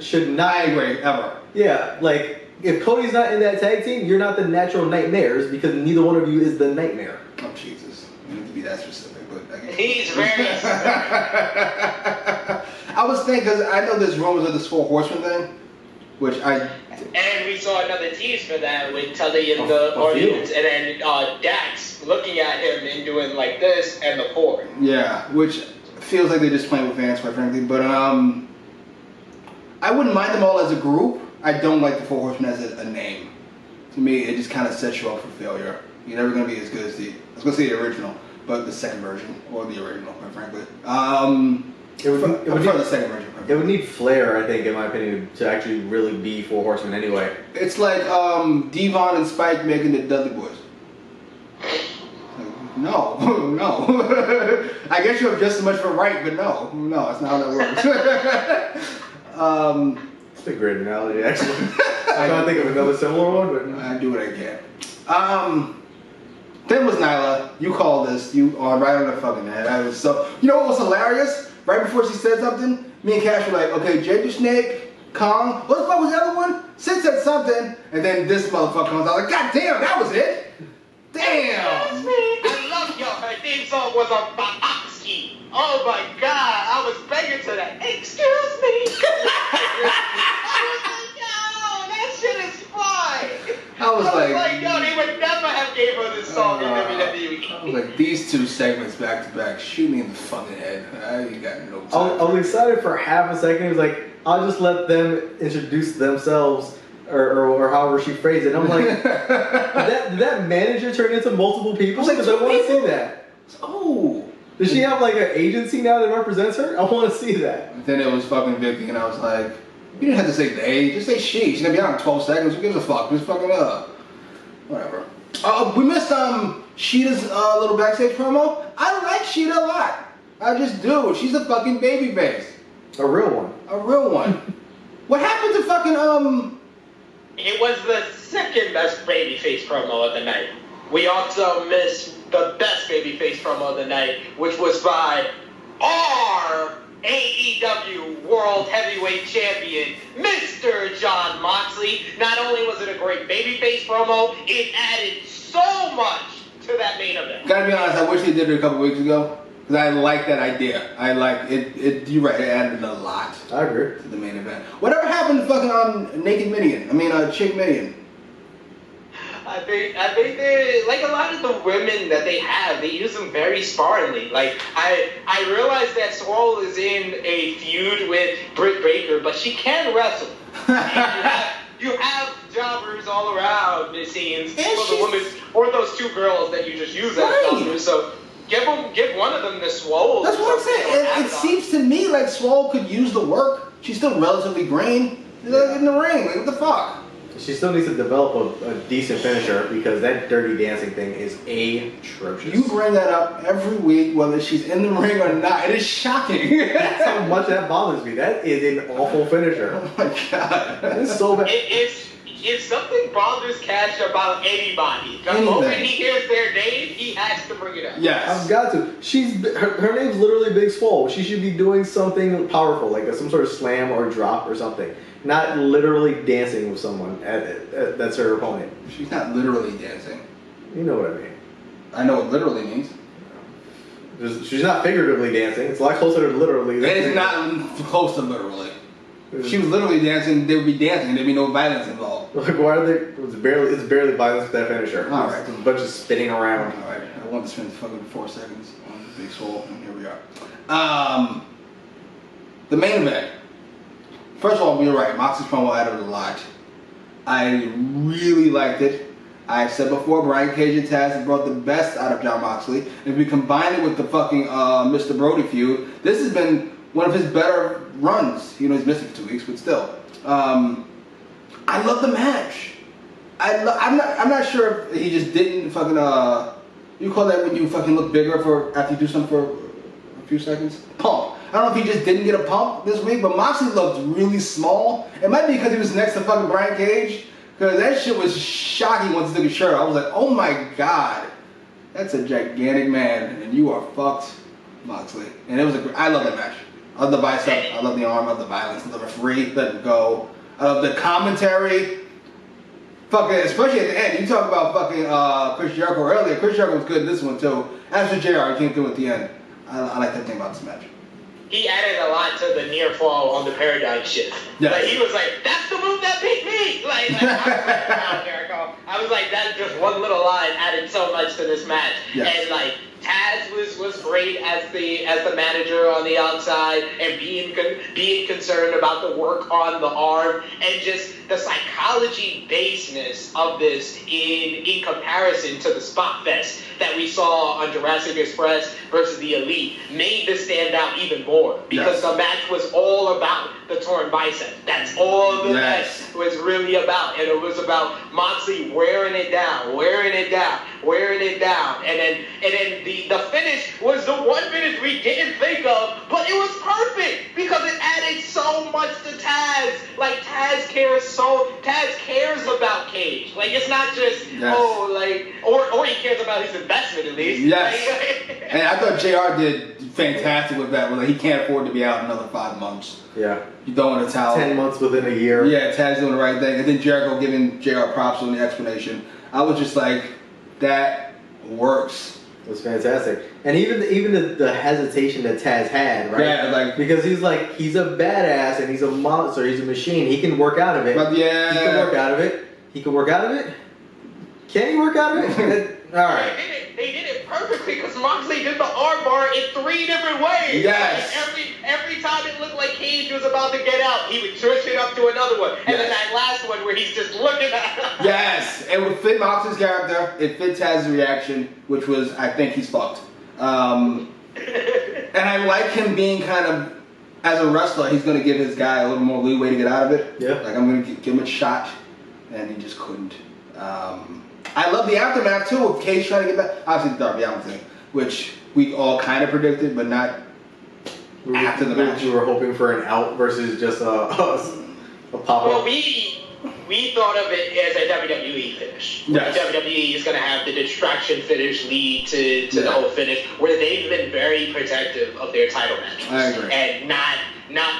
should not... I agree, ever. Yeah, like, if Cody's not in that tag team, you're not the Natural Nightmares because neither one of you is the Nightmare. Oh, Jesus. You need to be that specific, but... He's very specific. I was thinking, because I know there's rumors of this 4 Horsemen thing, which I And we saw another tease for that with Tully in the audience, and then Dax looking at him and doing like this and the four. Yeah, which feels like they're just playing with fans, quite frankly. But I wouldn't mind them all as a group. I don't like the Four Horsemen as a name. To me, it just kind of sets you up for failure. You're never going to be as good as I was going to say the original, but the second version, or the original, quite frankly. It would prefer the second version. It would need flair, I think, in my opinion, to actually really be Four Horsemen anyway. It's like Devon and Spike making the Dudley Boys. No, no. I guess you have just as much of a right, but no, that's not how that works. It's a great analogy, actually. I can't think of another similar one, but I do what I can. Then was Nyla. You called this. You are right on the fucking head. I was so. You know what was hilarious? Right before she said something, me and Cash were like, "Okay, Jake the Snake, Kong. What the fuck was the other one?" Sid said something, and then this motherfucker comes out like, "God damn, that was it." Damn. Excuse me. I love y'all. Her theme song was a Bobowski. Oh my god, I was begging to that. Excuse me. I was like, yo, that shit is fine. I was like, yo, they would never have gave her this song in WWE. I was like, these two segments back to back, shoot me in the fucking head. I ain't got no time. I was excited for half a second. It was like, I'll just let them introduce themselves. Or however she phrased it. And I'm like, did that manager turn into multiple people? Because I want to see that. Oh. Does she have like an agency now that represents her? I want to see that. Then it was fucking Vicky, and I was like, you didn't have to say they, just say she. She's gonna be out in 12 seconds. Who gives a fuck? Just fucking whatever. We missed Sheeta's little backstage promo. I like Sheeta a lot. I just do. She's a fucking baby face. A real one. A real one. What happened to fucking It was the second best babyface promo of the night. We also missed the best babyface promo of the night, which was by our AEW World Heavyweight Champion, Mr. Jon Moxley. Not only was it a great babyface promo, it added so much to that main event. Gotta be honest, I wish they did it a couple weeks ago. Because I like that idea. I like it. You're right, it added a lot. I agree. To the main event. Whatever happened to fucking Naked Midian? Chick Midian. I think they, like a lot of the women that they have, they use them very sparingly. Like I realize that Swole is in a feud with Britt Baker, but she can wrestle. You have jobbers all around, it seems, for the women, or those two girls that you just use as jobbers. So give one of them to Swole. That's what I'm saying. It seems to me like Swole could use the work. She's still relatively green. In the ring, like what the fuck? She still needs to develop a decent finisher because that dirty dancing thing is atrocious. You bring that up every week, whether she's in the ring or not. It is shocking. That's how much that bothers me. That is an awful finisher. Oh my god. It's so bad. If something bothers Cash about anybody, the moment he hears their name, he has to bring it up. Yes. I've got to. Her name's literally Big Swole. She should be doing something powerful, like some sort of slam or drop or something. Not literally dancing with someone that's her opponent. She's not literally dancing. You know what I mean. I know what literally means. She's not figuratively dancing. It's a lot closer to literally. It's not close to literally. If she was literally dancing, they would be dancing. There'd be no violence involved. Like, why are they? It's barely violence with that finisher. All right. It's a bunch of spinning around. All right. I want to spend fucking 4 seconds on Big Swole, and here we are. The main event. First of all, you're right. Moxley's promo added a lot. I really liked it. I said before, Brian Cage and Taz brought the best out of Jon Moxley. And if we combine it with the fucking Mr. Brody feud, this has been one of his better runs. You know, he's missed it for 2 weeks, but still. I love the match. I'm not sure if he just didn't fucking you call that when you fucking look bigger after you do something for a few seconds? Pump. I don't know if he just didn't get a pump this week, but Moxley looked really small. It might be because he was next to fucking Brian Cage, because that shit was shocking once he took his shirt. I was like, oh my god, that's a gigantic man, and you are fucked, Moxley. And it was I love that match. I love the bicep, I love the arm, I love the violence, I love the referee, let it go. I love the commentary. Fucking, especially at the end, you talk about fucking Chris Jericho earlier. Chris Jericho was good in this one too. As for JR, he came through at the end. I like that thing about this match. He added a lot to the near fall on the paradigm shift. Yes. Like he was like, "That's the move that beat me." Like Wow, Jericho. I was like, that just one little line added so much to this match. Yes. And like Taz was great as the manager on the outside and being concerned about the work on the arm and just the psychology baseness of this in comparison to the spot fest that we saw on Jurassic Express versus the Elite made this stand out even more because the match was all about the torn bicep. That's all the match was really about, and it was about Moxley wearing it down, and then the finish was the one finish we didn't think of, but it was perfect because it added so much to Taz. Like Taz cares about Cage. Like it's not just or he cares about his investment at least. Yes. And I thought JR did fantastic with that. Like he can't afford to be out another 5 months. Yeah. You throw in a towel. 10 months within a year. Yeah, Taz doing the right thing. And then Jericho giving JR props on the explanation. I was just like, that works. It was fantastic. And even the hesitation that Taz had, right? Yeah, like because he's a badass and he's a monster, he's a machine. He can work out of it. But yeah. He can work out of it. Can he work out of it? All right. They did it perfectly because Moxley did the armbar in 3 different ways. Yes. Like every time it looked like Cage was about to get out, he would switch it up to another one. And then that last one where he's just looking at him. Yes. It would fit Moxley's character. It fit Taz's reaction, which was, I think he's fucked. And I like him being kind of, as a wrestler, he's going to give his guy a little more leeway to get out of it. Yeah. Like, I'm going to give him a shot. And he just couldn't. I love the aftermath too of Cage trying to get back. Obviously the Darby Allin thing, which we all kind of predicted, but not after the match. We were hoping for an out versus just a pop up. Well, we thought of it as a WWE finish. Yes. WWE is going to have the distraction finish lead to the whole finish, where they've been very protective of their title matches. I agree. And not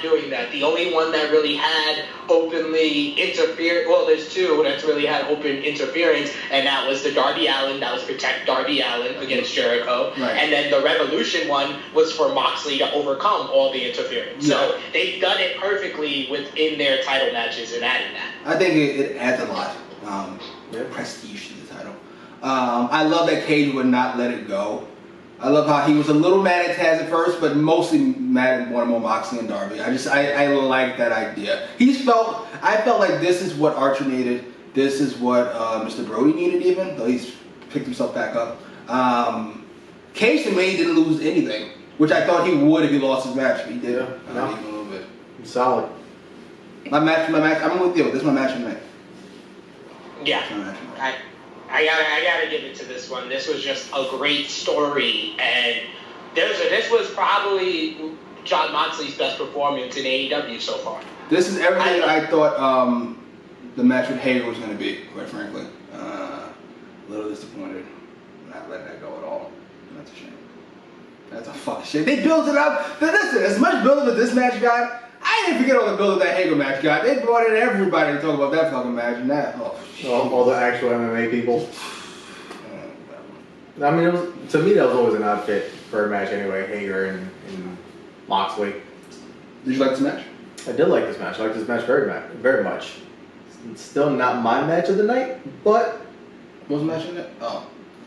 doing that. The only one that really had openly interfered, well, there's 2 that's really had open interference, and that was the Darby Allin, that was protect Darby Allin against Jericho. Right. And then the Revolution one was for Moxley to overcome all the interference. Yeah. So they've done it perfectly within their title matches and adding that. I think it adds a lot. Prestige to the title. I love that Cage would not let it go. I love how he was a little mad at Taz at first, but mostly mad at more Moxley and Darby. I like that idea. I felt like this is what Archer needed. This is what Mr. Brody needed even, though he's picked himself back up. Cage to me didn't lose anything, which I thought he would if he lost his match, but he did. Yeah, I think a little bit. Solid. My match, I'm with you. This is my match of the night. Yeah. This is my match of the night. I gotta give it to this one. This was just a great story, and this was probably Jon Moxley's best performance in AEW so far. This is everything I thought the match with Hager was going to be, quite frankly. A little disappointed. Not letting that go at all. That's a shame. That's a fucking shame. They built it up. Listen, as much build-up as this match got, I didn't forget all the build-up that Hager match got. They brought in everybody to talk about that fucking match, and that, all the actual MMA people. I mean, to me, that was always an odd fit for a match anyway, Hager and Moxley. Did you like this match? I did like this match. I like this match very much. It's still not my match of the night, but... What was the match in it? Oh.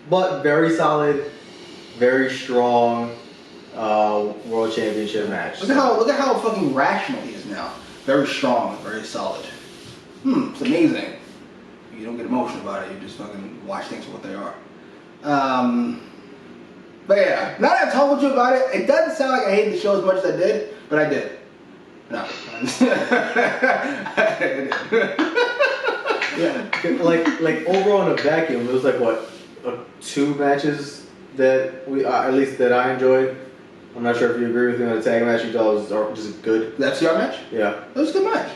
But very solid, very strong World Championship match. Look at how fucking rational he is now. Very strong, very solid. It's amazing. You don't get emotional about it. You just fucking watch things for what they are. But yeah, now that I've told you about it, it doesn't sound like I hated the show as much as I did, but I did. No. I did. Yeah, like overall in a vacuum, it was like what, 2 matches that at least that I enjoyed. I'm not sure if you agree with me on the tag match. You thought it was just good. The FTR match? Yeah. It was a good match.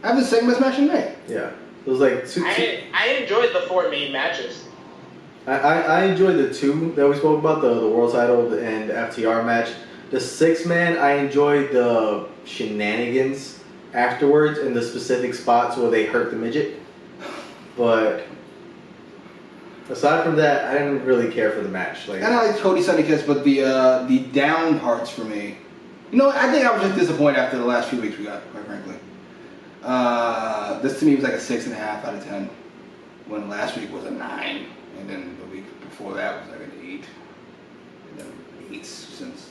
I have the second best match in the night. Yeah. It was like 2. I enjoyed the 4 main matches. I enjoyed the 2 that we spoke about, the world title and FTR match. The 6-man, I enjoyed the shenanigans afterwards in the specific spots where they hurt the midget. But aside from that, I didn't really care for the match. And I like Cody Sunday Kiss, but the down parts for me, I think I was just disappointed after the last few weeks we got, quite frankly. This to me was like a 6.5 out of 10. When last week was a 9, and then the week before that was like an 8, and then 8 since.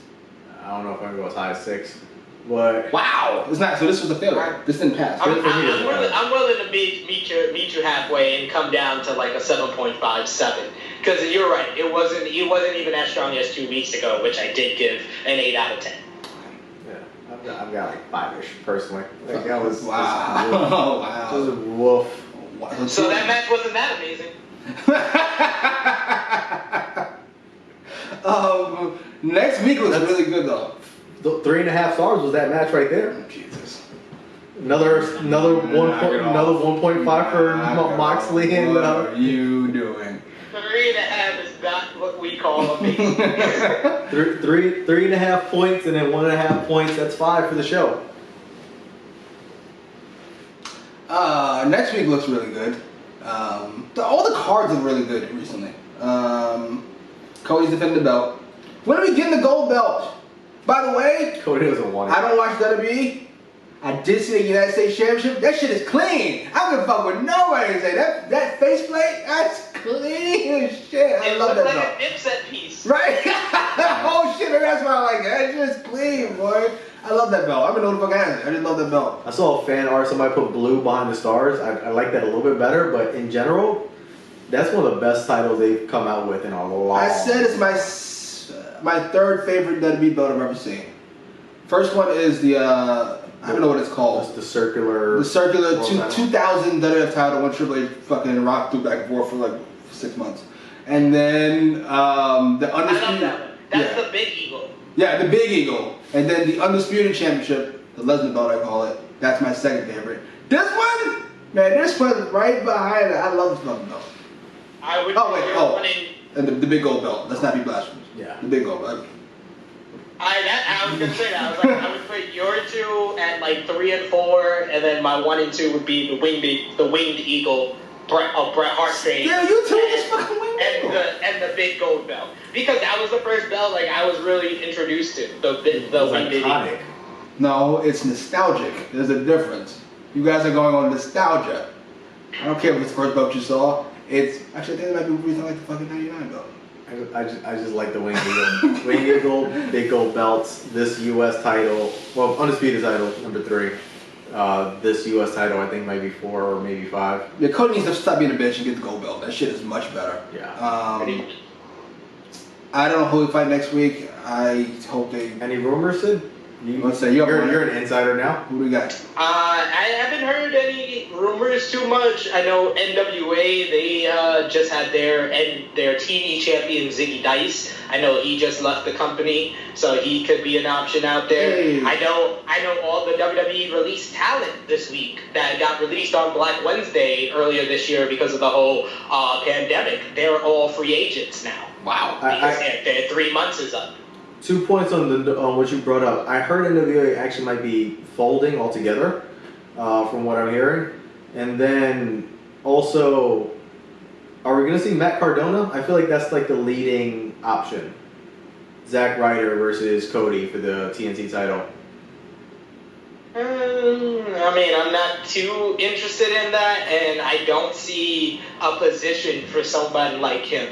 I don't know if I'm gonna go as high as 6. But wow, it's not. So this was a failure. This didn't pass. I'm willing to meet you halfway and come down to like a 7.57. Because you're right, it wasn't even as strong as 2 weeks ago, which I did give an 8 out of 10. Yeah, I've got like 5-ish personally. Like that was wow. Wow. It was a woof. Wow. So that match wasn't that amazing. Next week was really good though. 3.5 stars was that match right there. Oh, Jesus. Another 1.5 for Moxley and. What are you doing? 3.5 is not what we call amazing. 3.5 points and then 1.5 points. That's 5 for the show. Next week looks really good. All the cards look really good recently. Cody's defending the belt. When are we getting the gold belt? By the way, Cody doesn't want it. I don't watch WWE. I did see the United States Championship. That shit is clean. I don't give a fuck with nobody say that faceplate. That's clean as shit. I love that belt. It looked like belt. a Dipset piece. Right? Oh shit, that's why I like it. That shit's clean, boy. I love that belt. I don't even know what the fuck I just love that belt. I saw a fan art. Somebody put blue behind the stars. I like that a little bit better, but in general, that's one of the best titles they've come out with in a long. I said it's my third favorite WWE belt I've ever seen. First one is the I don't know what it's called. It's the circular 2000 WWF title when Triple H fucking Rock threw back and forth for like 6 months, and then the undisputed. I love that one. That's the Big Eagle. Yeah, the Big Eagle, and then the undisputed championship, the Lesnar belt I call it. That's my second favorite. This one, man, this one's right behind it. I love this belt. I would. And the big gold belt. Let's not be blasphemous. Yeah. The big gold belt. I was gonna say that. I was like, I would put your 2 at like 3 and 4, and then my 1 and 2 would be the winged eagle, Bret Hart trade. Yeah, you too. Just fucking winged eagle. And the big gold belt, because that was the first belt like I was really introduced to the winged eagle. No, it's nostalgic. There's a difference. You guys are going on nostalgia. I don't care if it's the first belt you saw. It's actually I think it might be the reason I like the fucking 99 belt. I just like the Winged Eagle. Winged Eagle, big gold belts, this U.S. title, well, undisputed title, number 3. This U.S. title, I think, might be 4 or maybe 5. Yeah, Cody needs to stop being a bitch and get the gold belt. That shit is much better. Yeah. I don't know who we fight next week. I hope they. Any rumors, Sid? Let's say you're an insider now. Who do we got? I haven't heard any rumors too much. I know NWA, they just had their TV champion Ziggy Dice. I know he just left the company, so he could be an option out there. Hey. I know all the WWE Release Talent this week that got released on Black Wednesday earlier this year because of the whole pandemic. They're all free agents now. Wow. Because their 3 months is up. 2 points on what you brought up. I heard NWA actually might be folding altogether, from what I'm hearing. And then also, are we going to see Matt Cardona? I feel like that's like the leading option. Zack Ryder versus Cody for the TNT title. I mean, I'm not too interested in that, and I don't see a position for somebody like him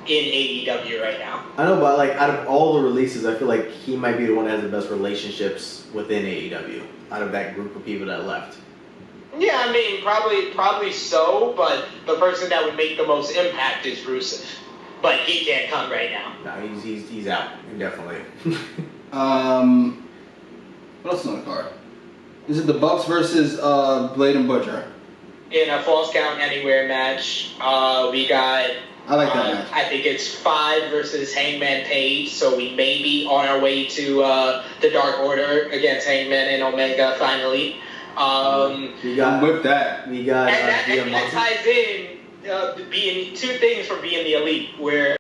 in AEW right now. I know, but like out of all the releases, I feel like he might be the one that has the best relationships within AEW out of that group of people that left. Yeah, I mean, probably so, but the person that would make the most impact is Rusev. But he can't come right now. No, he's out indefinitely. What else is on the card? Is it the Bucks versus Blade and Butcher? In a Falls Count Anywhere match, we got. I like that match. I think it's 5 versus Hangman Page, so we may be on our way to the Dark Order against Hangman and Omega finally. I'm with that. We got and that ties in being 2 things from Being the Elite, where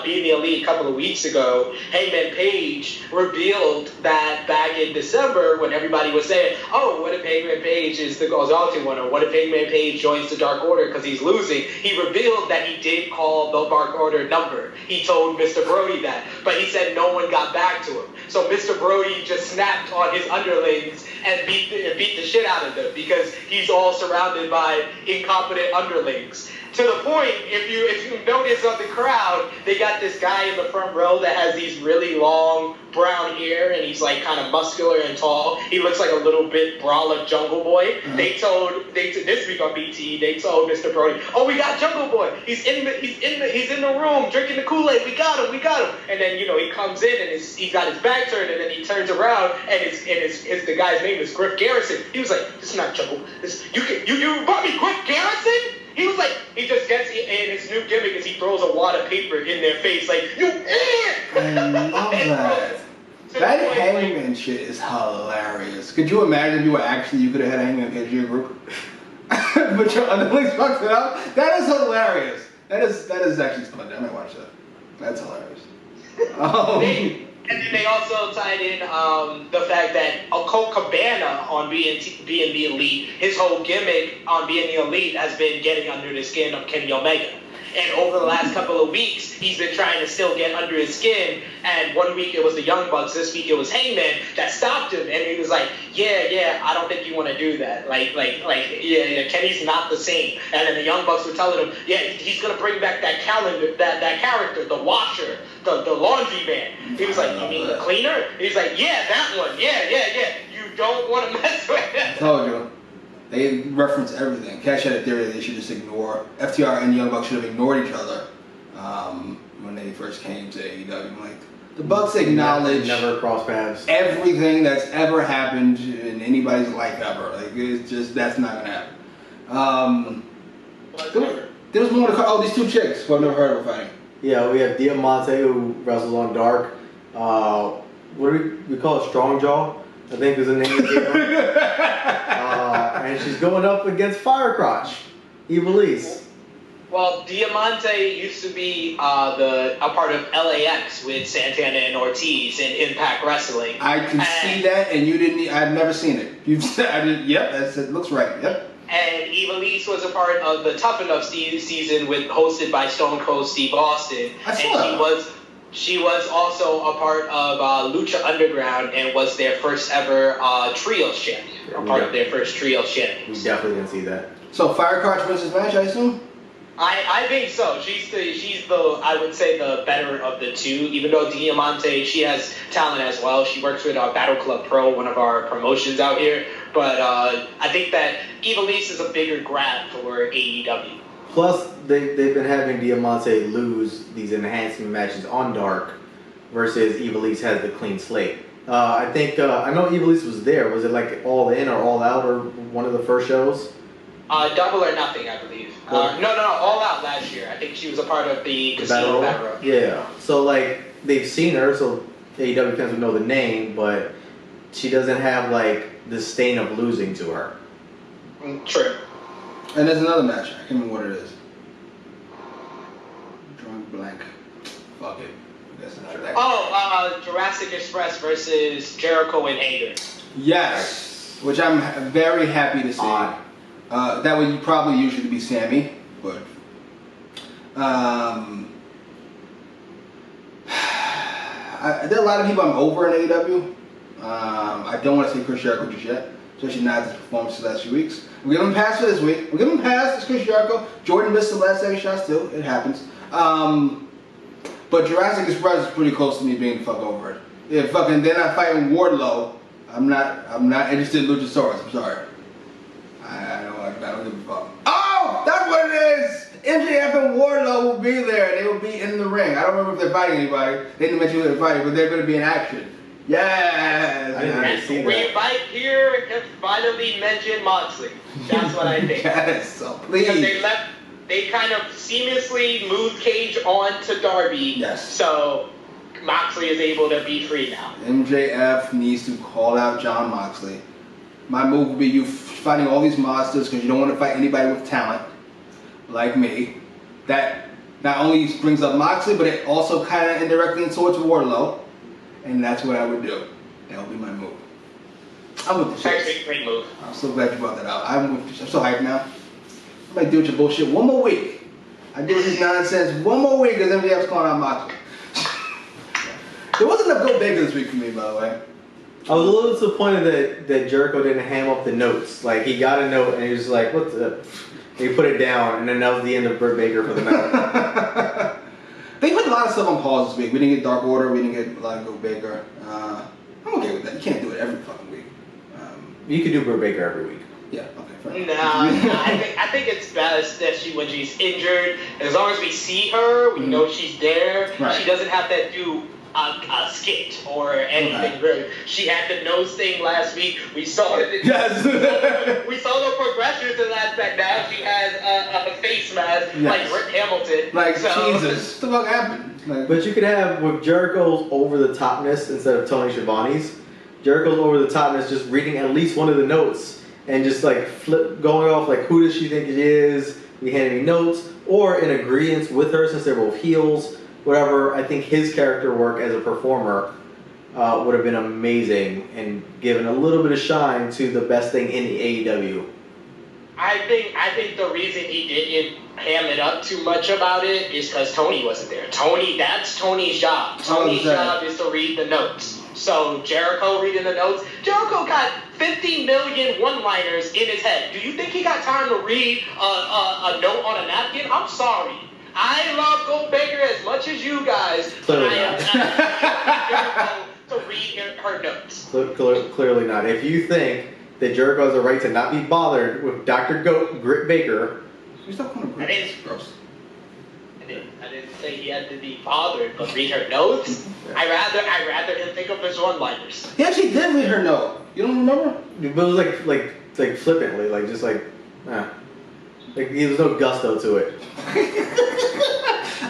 Being the Elite a couple of weeks ago, Hangman Page revealed that back in December when everybody was saying, oh, what if Hangman Page is the Gozalti winner? What if Hangman Page joins the Dark Order because he's losing? He revealed that he did call the Dark Order number. He told Mr. Brody that, but he said no one got back to him. So Mr. Brody just snapped on his underlings and beat and beat the shit out of them because he's all surrounded by incompetent underlings. To the point, if you notice on the crowd, they got this guy in the front row that has these really long brown hair, and he's like kind of muscular and tall. He looks like a little bit Brawler Jungle Boy. Mm-hmm. They told this week on BT, they told Mr. Brody, "Oh, we got Jungle Boy. He's in the room drinking the Kool-Aid. We got him. And then he comes in and he's got his back turned, and then he turns around and the guy's name is Griff Garrison. He was like, "This is not Jungle. You brought me Griff Garrison?" He was like, he just gets in his new gimmick is he throws a wad of paper in their face, like, "You idiot!" I love that. That Hangman shit is hilarious. Could you imagine if you could have had Hangman in your group? But your underlings fucked it up? That is hilarious. That is actually splendid. I might watch that. That's hilarious. And then they also tied in the fact that Colt Cabana on being the Elite, his whole gimmick on being the Elite has been getting under the skin of Kenny Omega. And over the last couple of weeks, he's been trying to still get under his skin. And one week it was the Young Bucks, this week it was Hangman that stopped him. And he was like, yeah, I don't think you want to do that. Yeah, Kenny's not the same. And then the Young Bucks were telling him, yeah, he's going to bring back that character, the washer, the laundry man. He was like, you mean the cleaner? He's like, yeah, that one. Yeah. You don't want to mess with him. I told you. They reference everything. Cash had a theory that they should just ignore. FTR and Young Bucks should have ignored each other when they first came to AEW. I'm like, the Bucks acknowledge never cross paths. Everything that's ever happened in anybody's life ever. Like, it's just, that's not going to happen. There's more to call. Oh, these two chicks who I've never heard of fighting. Yeah, we have Diamante who wrestles on Dark. What do we call it? Strong Jaw, I think is the name of the and she's going up against Firecrotch, Wwe Release. Well, Diamante used to be a part of LAX with Santana and Ortiz in Impact Wrestling. I can see that, and you didn't. I've never seen it. You've said, yep, it looks right. Yep. And Wwe Release was a part of the Tough Enough season hosted by Stone Cold Steve Austin. She was also a part of Lucha Underground and was their first ever Trios champion. Part of their first Trios champions. We definitely didn't see that. So Firecrotch wins this match, I assume? I think so. She's the I would say the better of the two. Even though Diamante, she has talent as well. She works with Battle Club Pro, one of our promotions out here. But I think that Wwe Release is a bigger grab for AEW. Plus, they've been having Diamante lose these enhancement matches on Dark versus Wwe Release has the clean slate. I think, I know Wwe Release was there. Was it like All In or All Out or one of the first shows? Double or Nothing, I believe. No, All Out last year. I think she was a part of the Casino Battle Royal. Yeah. So, they've seen her, so AEW fans would know the name, but she doesn't have, the stain of losing to her. True. And there's another match. I can't remember what it is. Drunk blank. Fuck it. Jurassic Express versus Jericho and Hager. Yes. Which I'm very happy to see. That would probably usually be Sammy, but there are a lot of people I'm over in AEW. I don't want to say Chris Jericho just yet, especially not his performance the last few weeks. We'll give him a pass for this week. We'll give him a pass. It's Chris Jericho. Jordan missed the last second shots too. It happens. But Jurassic Express is pretty close to me being the fuck over it. If fucking they're not fighting Wardlow, I'm not interested in Luchasaurus. I'm sorry. I don't give a fuck. Oh, that's what it is. MJF and Wardlow will be there. They will be in the ring. I don't remember if they're fighting anybody. They didn't mention who they're fighting, but they're going to be in action. Yes. And we might hear him finally mention Moxley. That's what I think. Yes. So please. Because they kind of seamlessly moved Cage on to Darby. Yes. So Moxley is able to be free now. MJF needs to call out Jon Moxley. My move would be you fighting all these monsters because you don't want to fight anybody with talent like me. That not only brings up Moxley, but it also kind of indirectly towards Wardlow. And that's what I would do. That would be my move. I'm with the shit. Great move. I'm so glad you brought that out. I'm so hyped now. I might deal with your bullshit one more week. I deal with this nonsense one more week because MJF's calling out Moxley. There wasn't enough go big this week for me, by the way. I was a little disappointed that Jericho didn't ham up the notes. Like, he got a note and he was like, "What's the?" And he put it down, and then that was the end of Britt Baker for the night. They put a lot of stuff on pause this week. We didn't get Dark Order. We didn't get Britt Baker. I'm okay with that. You can't do it every fucking week. You could do Britt Baker every week. Yeah. Okay. Fair enough. No, I think it's best that when she's injured, as long as we see her, we know she's there. Right. She doesn't have to do a skit or anything really. She had the nose thing last week. We saw it. Yes. We saw the progression to that fact. Now she has a face mask like Rick Hamilton. Like, Jesus. What the fuck happened? Like, But you could have, with Jericho's over-the-topness instead of Tony Schiavone's, Jericho's over-the-topness just reading at least one of the notes and just like going off like, who does she think it is? He handed me notes, or in agreement with her since they're both heels. Whatever, I think his character work as a performer would have been amazing and given a little bit of shine to the best thing in the AEW. I think the reason he didn't ham it up too much about it is because Tony wasn't there. That's Tony's job. Tony's job is to read the notes. So Jericho reading the notes. Jericho got 50 million one-liners in his head. Do you think he got time to read a note on a napkin? I'm sorry. I love Gold Baker as much as you guys, but I am not Jericho to read her notes. Clearly not. If you think that Jericho has a right to not be bothered with Dr. Britt Baker, you stop calling her Britt. Gross. I didn't say he had to be bothered, but read her notes. Yeah. I rather him think of his one-liners. He actually did read her note. You don't remember? but it was like flippantly, like just like, like there was no gusto to it.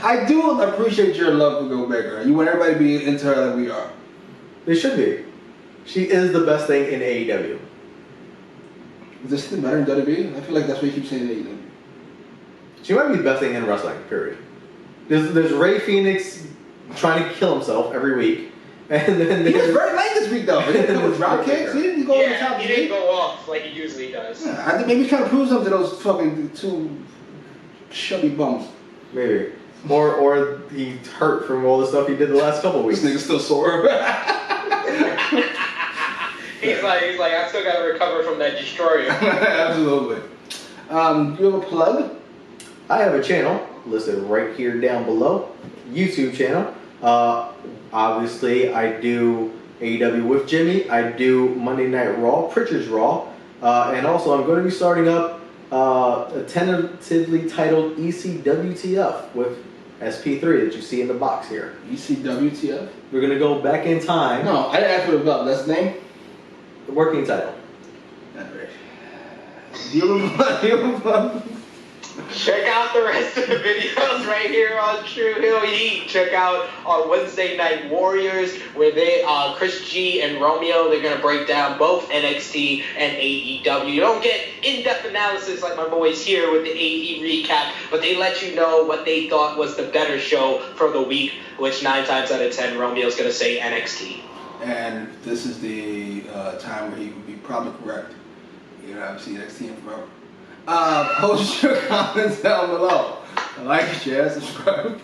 I do appreciate your love for Gold Baker. You want everybody to be into her like we are. They should be. She is the best thing in AEW. Is this thing better than WWE? I feel like that's what you keep saying AEW. She might be the best thing in wrestling, period. There's Ray Phoenix trying to kill himself every week. And then he was very light this week though. He didn't go with drop kicks. He didn't go over the top. He didn't go off like he usually does. Yeah, I think maybe he's trying to prove something to those fucking two chubby bums. Maybe. Or he's hurt from all the stuff he did the last couple of weeks. This nigga's still sore. He's like, I still gotta recover from that destroyer. Absolutely. You have a plug? I have a channel listed right here down below. YouTube channel. Obviously, I do AEW with Jimmy. I do Monday Night Raw, Pritchard's Raw. And also, I'm going to be starting up a tentatively titled ECWTF with SP3 that you see in the box here. ECWTF? We're going to go back in time. No, I didn't ask for the belt. That's the name? The working title. Alright. You have a plug? Check out the rest of the videos right here on True Hill Heat. Check out our Wednesday Night Warriors, where Chris G and Romeo, they're going to break down both NXT and AEW. You don't get in-depth analysis like my boys here with the AEWrecap, but they let you know what they thought was the better show for the week, which 9 times out of 10, Romeo's going to say NXT. And this is the time where he would be probably correct. You haven't seen NXT in forever. Post your comments down below. Like, share, subscribe.